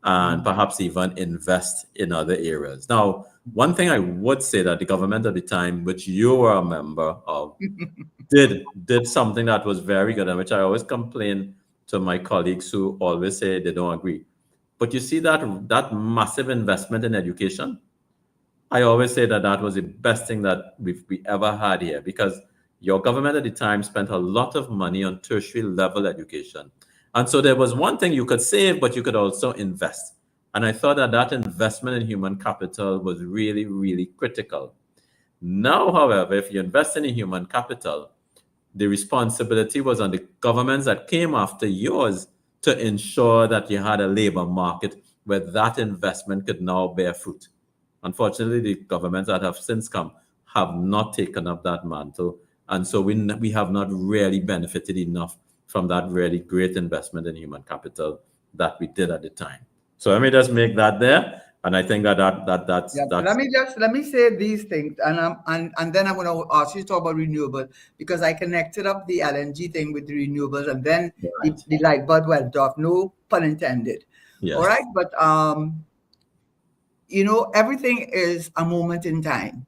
and perhaps even invest in other areas. Now, one thing I would say that the government at the time, which you were a member of, did something that was very good, and which I always complain to my colleagues who always say they don't agree. But you see that massive investment in education, I always say that was the best thing that we ever had here, because your government at the time spent a lot of money on tertiary level education. And so there was one thing you could save, but you could also invest. And I thought that investment in human capital was really, really critical. Now, however, if you invest in human capital, the responsibility was on the governments that came after yours to ensure that you had a labor market where that investment could now bear fruit. Unfortunately, the governments that have since come have not taken up that mantle. And so we have not really benefited enough from that really great investment in human capital that we did at the time. So let me just make that there. And I think that's Yeah, let me say these things, and then I'm going to ask you to talk about renewable, because I connected up the LNG thing with the renewables, and then right. the light bulb went off. No pun intended. Yes. All right, but everything is a moment in time.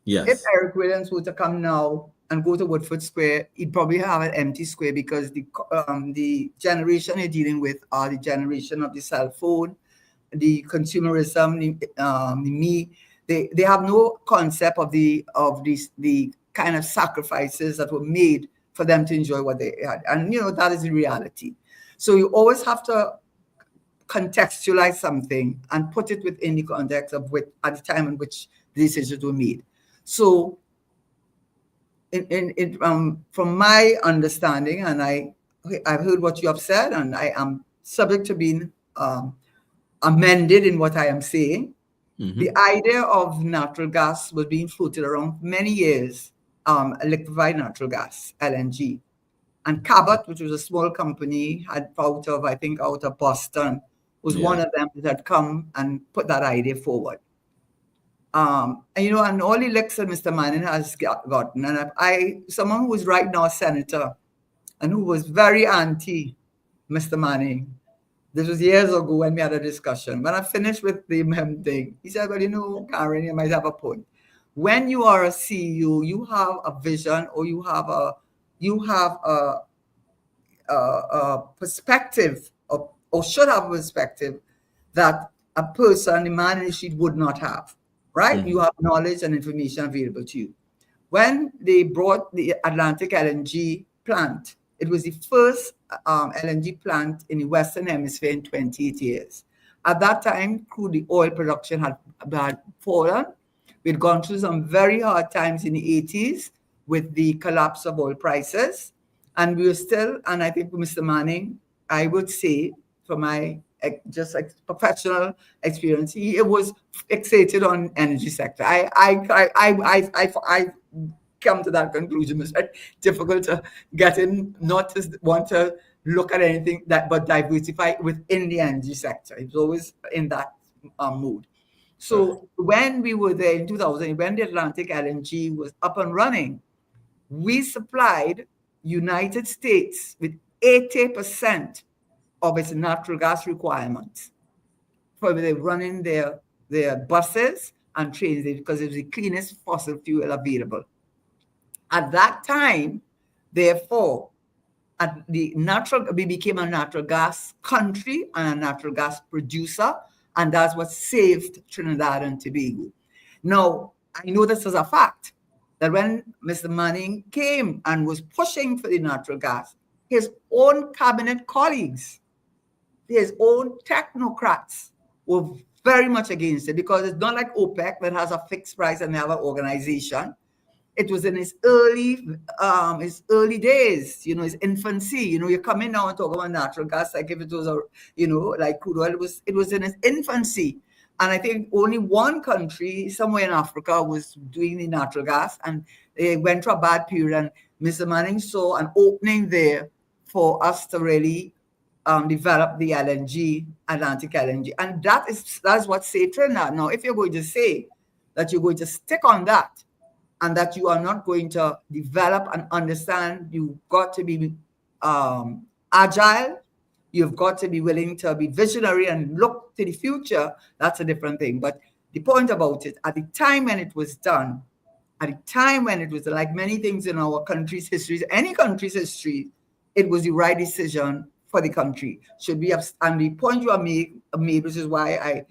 Yes. If Eric Williams were to come now and go to Woodford Square, he'd probably have an empty square, because the generation you're dealing with are the generation of the cell phone, the consumerism, they have no concept of the kind of sacrifices that were made for them to enjoy what they had, and that is the reality. So you always have to contextualize something and put it within the context of which, at the time in which the decisions were made. So, from my understanding, and I've heard what you have said, and I am subject to being amended in what I am saying. Mm-hmm. The idea of natural gas was being floated around for many years, liquefied natural gas, LNG. And Cabot, which was a small company, out of Boston, was one of them that had come and put that idea forward. And all the licks that Mr. Manning has gotten, and someone who is right now a senator and who was very anti Mr. Manning. This was years ago when we had a discussion. When I finished with the thing, he said, well, Karen, you might have a point. When you are a CEO, you have a vision, or you have a perspective, or should have a perspective that a person, the man in the street, would not have, right? Mm-hmm. You have knowledge and information available to you. When they brought the Atlantic LNG plant, it was the first LNG plant in the Western Hemisphere in 28 years. At that time, crude oil production had fallen. We'd gone through some very hard times in the 80s with the collapse of oil prices. And we were still, and I think Mr. Manning, I would say, from my just like professional experience, he was fixated on energy sector. I come to that conclusion. It's very difficult to get in, not to want to look at anything but diversify within the energy sector. It was always in that mood. So when we were there in 2000, when the Atlantic LNG was up and running, we supplied United States with 80% of its natural gas requirements for they running their buses and trains, because it was the cleanest fossil fuel available. At that time, therefore, we became a natural gas country and a natural gas producer, and that's what saved Trinidad and Tobago. Now, I know this is a fact, that when Mr. Manning came and was pushing for the natural gas, his own cabinet colleagues, his own technocrats were very much against it, because it's not like OPEC that has a fixed price and they have an organization. It was in his early days, his infancy. You come in now and talk about natural gas like if it was like crude oil. It was in its infancy. And I think only one country somewhere in Africa was doing the natural gas, and they went through a bad period. And Mr. Manning saw an opening there for us to really develop the Atlantic LNG. And that's what saved Trinidad. Now, if you're going to say that you're going to stick on that, and that you are not going to develop and understand, you've got to be agile, you've got to be willing to be visionary and look to the future, that's a different thing. But the point about it, at the time when it was done, at the time when it was, like many things in our country's history, any country's history, it was the right decision for the country. Should we have, and the point you have made, which is why I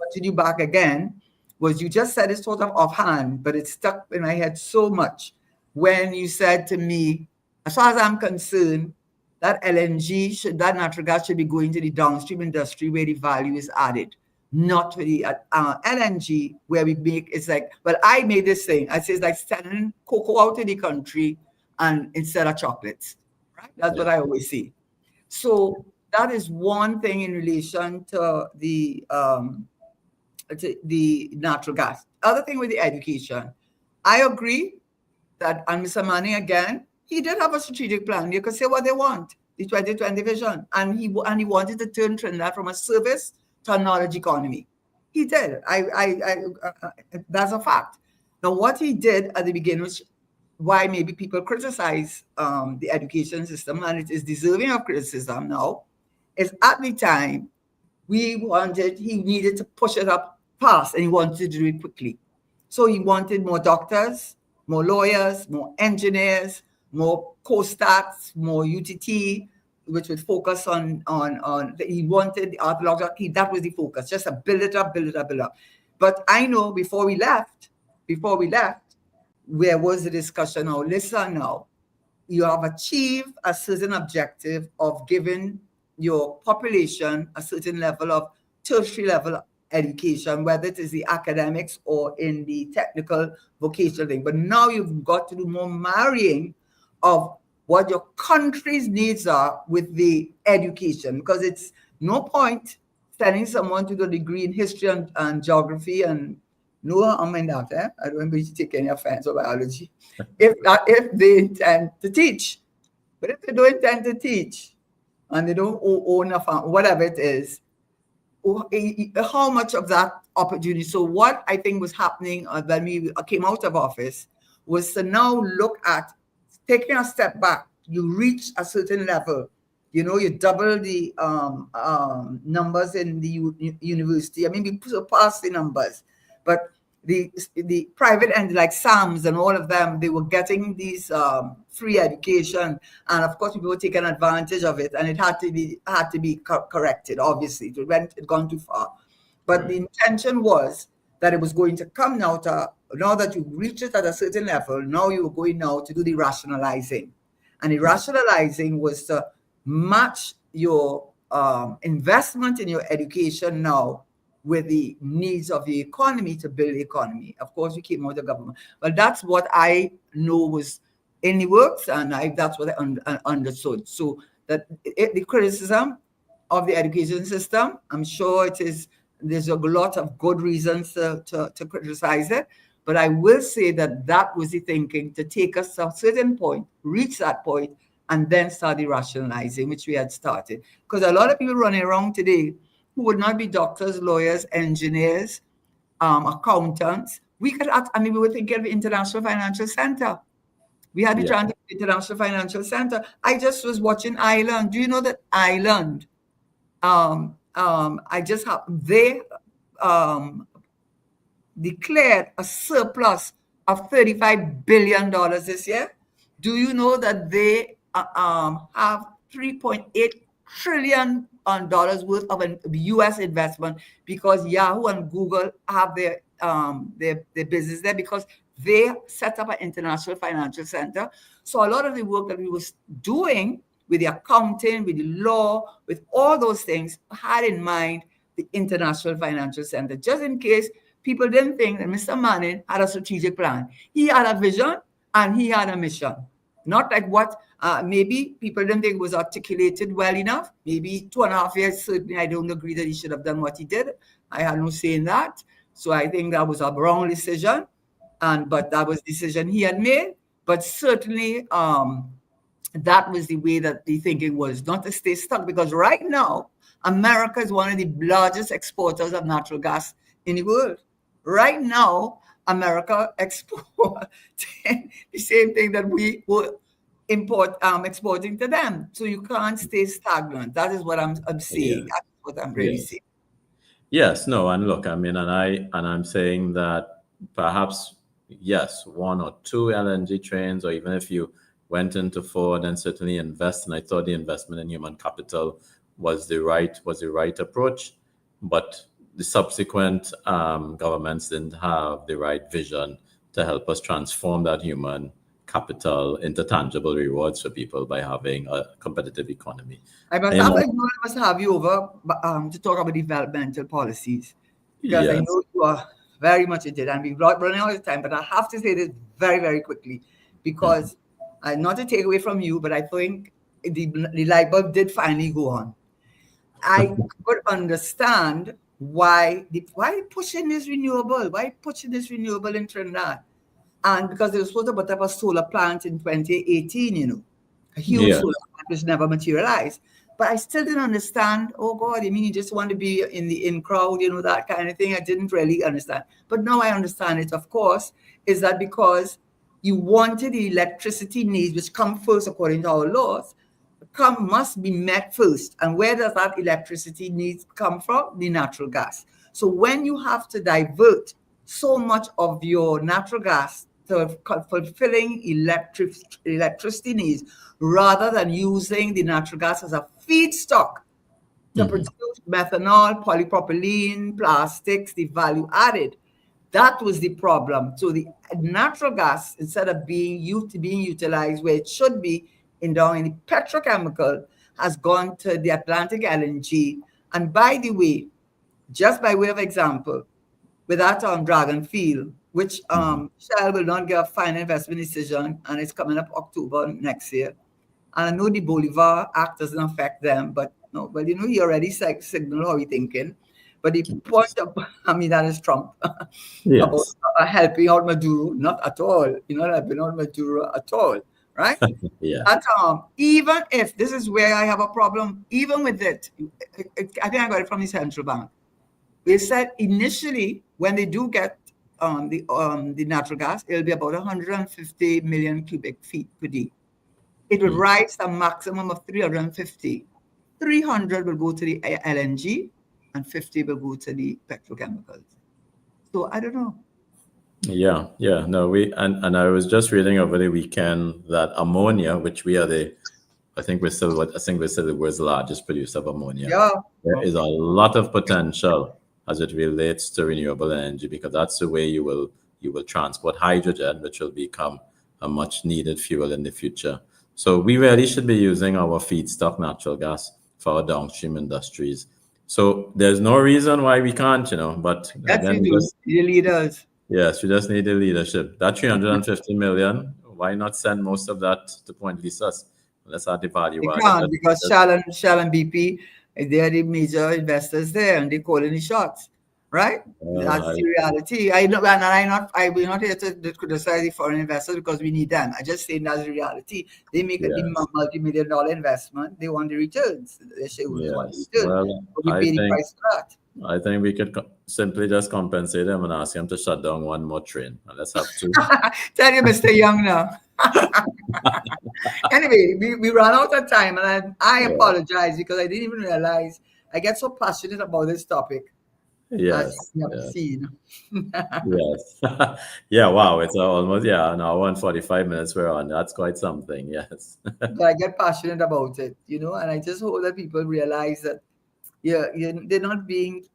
continue back again, was you just said it sort of offhand, but it stuck in my head so much when you said to me, as far as I'm concerned, that that natural gas should be going to the downstream industry where the value is added, not to the LNG where we make, it's like, well, I made this thing. I say it's like sending cocoa out of the country and instead of chocolates, right? That's what I always say. So that is one thing in relation to the natural gas. Other thing with the education, I agree that, and Mr. Manning again, he did have a strategic plan. You could say what they want, the 2020 vision, and he wanted to turn Trinidad from a service to a knowledge economy. He did. That's a fact. Now, what he did at the beginning, which why maybe people criticize the education system, and it is deserving of criticism now, is at the time he needed to push it up fast, and he wanted to do it quickly. So he wanted more doctors, more lawyers, more engineers, more co-stats, more UTT, which would focus on he wanted the archaeology. That was the focus, just to build it up. But I know before we left, where was the discussion? Now, listen now, you have achieved a certain objective of giving your population a certain level of tertiary level education, whether it is the academics or in the technical vocational thing. But now you've got to do more marrying of what your country's needs are with the education, because it's no point sending someone to the degree in history and geography and no harm in that. I don't want to take any offense or biology if they intend to teach. But if they don't intend to teach and they don't own a farm, whatever it is, how much of that opportunity. So what I think was happening when we came out of office was to now look at taking a step back. You reach a certain level, you double the numbers in the university. I mean, we surpassed the numbers, but the private end, like SAMs and all of them, they were getting these free education, and of course people were taking advantage of it, and it had to be corrected. Obviously, it had gone too far, but Right. the intention was that it was going to come now that you reach it at a certain level. Now you were going now to do the rationalizing, and the rationalizing was to match your investment in your education now with the needs of the economy to build the economy. Of course, we came out of the government. But that's what I know was in the works, and that's what I understood. So that the criticism of the education system, I'm sure there's a lot of good reasons to criticize it. But I will say that was the thinking, to take us to a certain point, reach that point, and then start the rationalizing, which we had started. Because a lot of people running around today who would not be doctors, lawyers, engineers, accountants. We were thinking of the International Financial Center. We had the International Financial Center. I just was watching Ireland. Do you know that Ireland? They declared a surplus of $35 billion this year. Do you know that they have $3.8 trillion worth of U.S. investment, because Yahoo and Google have their business there, because they set up an international financial center. So a lot of the work that we was doing with the accounting, with the law, with all those things, had in mind the International Financial Center, just in case people didn't think that Mr. Manning had a strategic plan. He had a vision and he had a mission. Not like what maybe people didn't think was articulated well enough. Maybe 2.5 years, certainly I don't agree that he should have done what he did. I had no say in that. So I think that was a wrong decision. But that was the decision he had made. But certainly that was the way that the thinking was, not to stay stuck. Because right now, America is one of the largest exporters of natural gas in the world. Right now, America export the same thing that we were exporting to them. So you can't stay stagnant. That is what I'm saying. Yes. That's what I'm really Yes. saying. Yes, no, and look, I mean, I'm saying that perhaps yes, 1 or 2 LNG trains, or even if you went into 4, then certainly invest. And I thought the investment in human capital was the right approach, but the subsequent governments didn't have the right vision to help us transform that human capital into tangible rewards for people by having a competitive economy. I must have you over to talk about developmental policies, because I Yes. know you are very much into it, and we're running out of time. But I have to say this very, very quickly, because not to take away from you, but I think the light bulb did finally go on. I could understand why pushing this renewable, in Trinidad. And because they were supposed to put up a solar plant in 2018, a huge solar plant which never materialized. But I still didn't understand. Oh God, I mean, you just want to be in crowd, that kind of thing. I didn't really understand. But now I understand it, of course. Is that because you wanted the electricity needs, which come first according to our laws, must be met first. And where does that electricity needs come from? The natural gas. So when you have to divert so much of your natural gas to fulfilling electricity needs, rather than using the natural gas as a feedstock to produce methanol, polypropylene, plastics, the value added. That was the problem. So the natural gas, instead of being utilized where it should be in the petrochemical, has gone to the Atlantic LNG. And by the way, just by way of example, with that Dragon Field, which Shell will not get a final investment decision, and it's coming up October next year. And I know the Bolivar Act doesn't affect them, but no, well, he already signaled how he's thinking. But the point of, that is Trump, about helping out Maduro, not at all. Not helping out Maduro at all, right? That, even if, this is where I have a problem, even with it, I think I got it from the central bank. We said initially when they do get the natural gas, it'll be about 150 million cubic feet per day. It will rise to a maximum of 350. 300 will go to the LNG and 50 will go to the petrochemicals. So I don't know. Yeah, no, and I was just reading over the weekend that ammonia, which we are I think we're still the world's largest producer of ammonia. Yeah. There is a lot of potential as it relates to renewable energy, because that's the way you will transport hydrogen, which will become a much needed fuel in the future. So we really should be using our feedstock natural gas for our downstream industries. So there's no reason why we can't, but Yes, again, we do. The leaders. yes, we just need the leadership. That 350 million, why not send most of that to Point Lisas? Let's add the value They added. can't, because Shell and BP, they are the major investors there, and they call in the shots, right? That's the reality. I know, and we're not here to criticize the foreign investors because we need them. I just say that's the reality. They make a multi-million-dollar investment. They want the returns. They say we want the returns. Well, but we pay the price for that. I think we could simply just compensate them and ask them to shut down one more train. And let's have two. Tell you, Mr. Young, now. Anyway, we ran out of time, and I apologize because I didn't even realize I get so passionate about this topic. Yes. As you have seen. Yes. Yeah, wow. It's almost an hour and 45 minutes we're on. That's quite something. Yes. But I get passionate about it, and I just hope that people realize that they're not being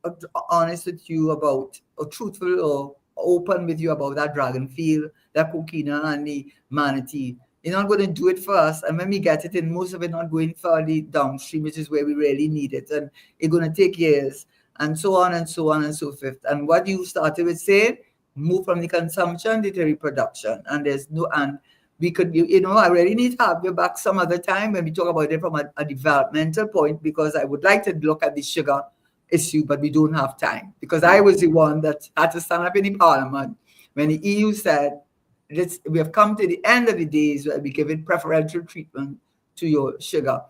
honest with you about, or truthful or open with you about that dragon field, that coquina and the manatee. You're not going to do it for us. And when we get it in, most of it not going for the downstream, which is where we really need it. And it's going to take years, and so on and so on and so forth. And what you started with saying, move from the consumption to the reproduction. And we could, I really need to have you back some other time when we talk about it from a developmental point, because I would like to look at the sugar issue, but we don't have time. Because I was the one that had to stand up in the parliament when the EU said, we have come to the end of the days where we give it preferential treatment to your sugar.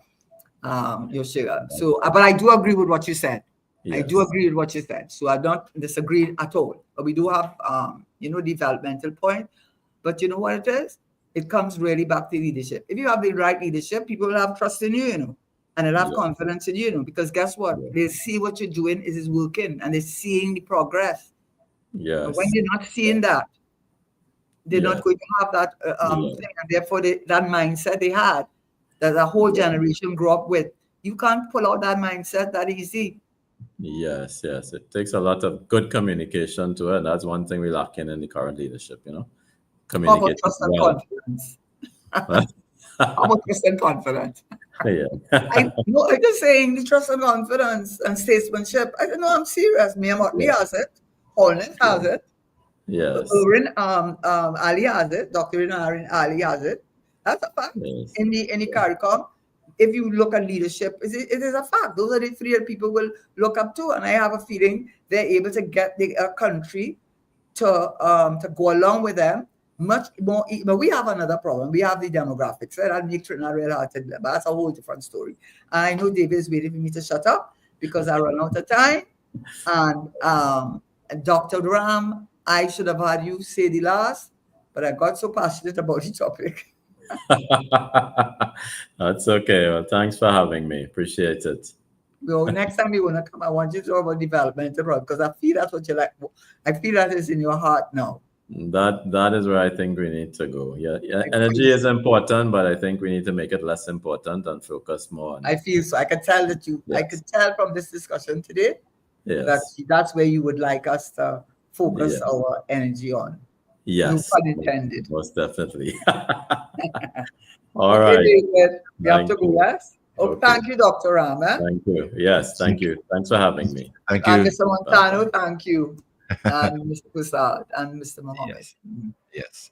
So, but I do agree with what you said. Yes. I do agree with what you said. So I don't disagree at all. But we do have, developmental point. But you know what it is? It comes really back to leadership. If you have the right leadership, people will have trust in you, and they'll have confidence in you, because guess what? They see what you're doing is working, and they're seeing the progress. Yes. But when they're not seeing that, they're not going to have that thing, and therefore that mindset they had, that the whole generation grew up with, you can't pull out that mindset that easy. Yes. It takes a lot of good communication to it, and that's one thing we're lacking in the current leadership, Communicate. How about trust and confidence? How about trust and confidence? Yeah. I'm just saying the trust and confidence and statesmanship. I don't know, I'm serious. Mia Motley has it. Holness has it. Yes. Ali has it. Dr. Irin Ali has it. That's a fact. Yes. In the CARICOM, if you look at leadership, it is a fact. Those are the three that people will look up to. And I have a feeling they're able to get the country to go along with them much more. But we have another problem. We have the demographics. Right? That makes Trinidad real hard to live. But that's a whole different story. I know David is waiting for me to shut up because I run out of time. And Dr. Ram, I should have had you say the last, but I got so passionate about the topic. That's okay. Well, thanks for having me. Appreciate it. Well, next time you want to come, I want you to talk about developmental, because I feel that's what you like. I feel that is in your heart now. That is where I think we need to go. Yeah. Energy is important, but I think we need to make it less important and focus more on. I feel so. I can tell that I could tell from this discussion today that's where you would like us to focus our energy on. Yes. No pun intended. Most definitely. All right. David, you have to go, yes? Thank you, Dr. Ram. Thank you. Yes, thank you. Thanks for having me. Thank you. And Mr. Montano, thank you. And Mr. Kusad and Mr. Mohammed. Yes.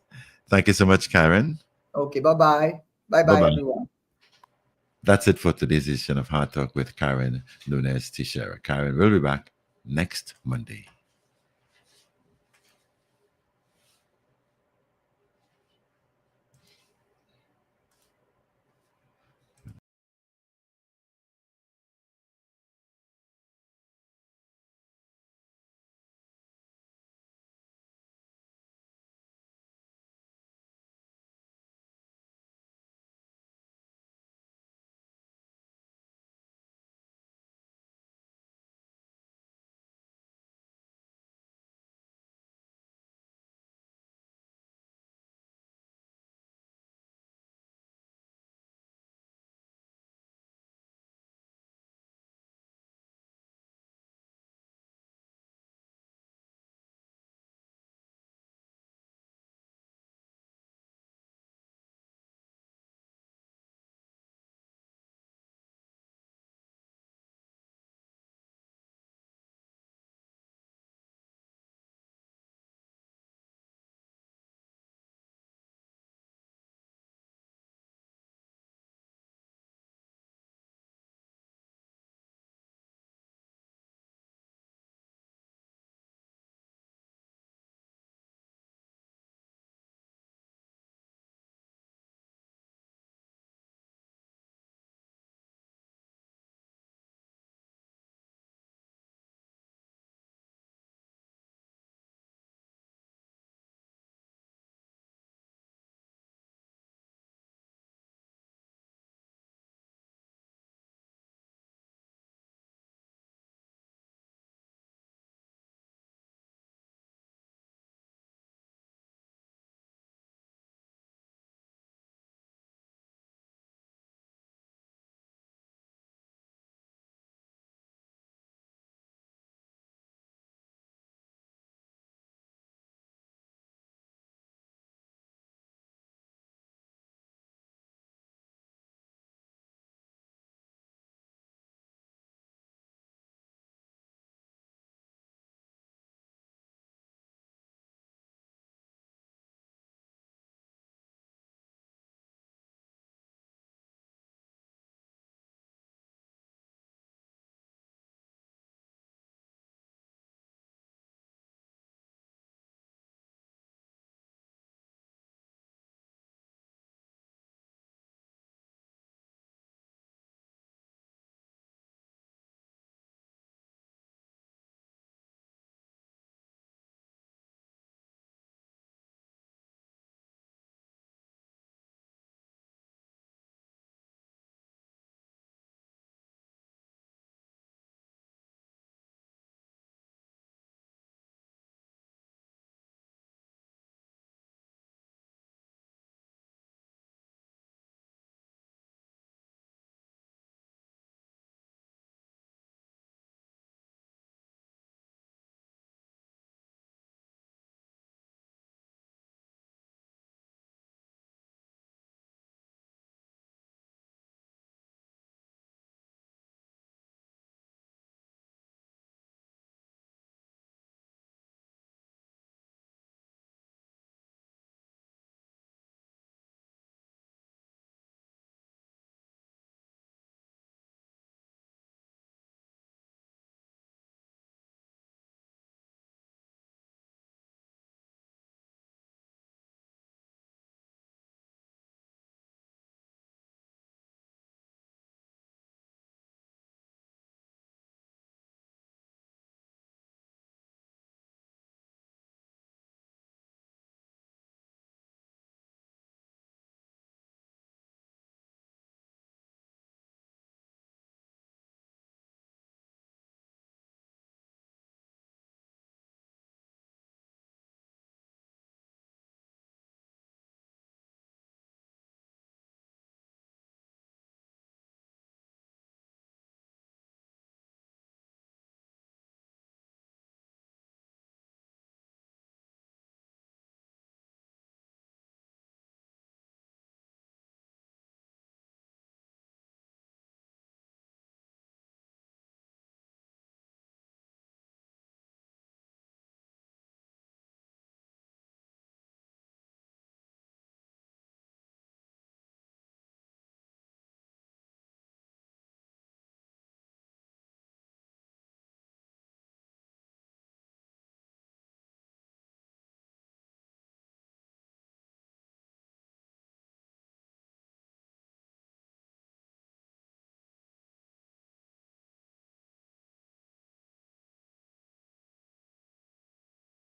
Thank you so much, Karen. Okay, bye-bye. Bye-bye, everyone. That's it for today's edition of Hard Talk with Karen Nunez Tesheira. Karen will be back next Monday.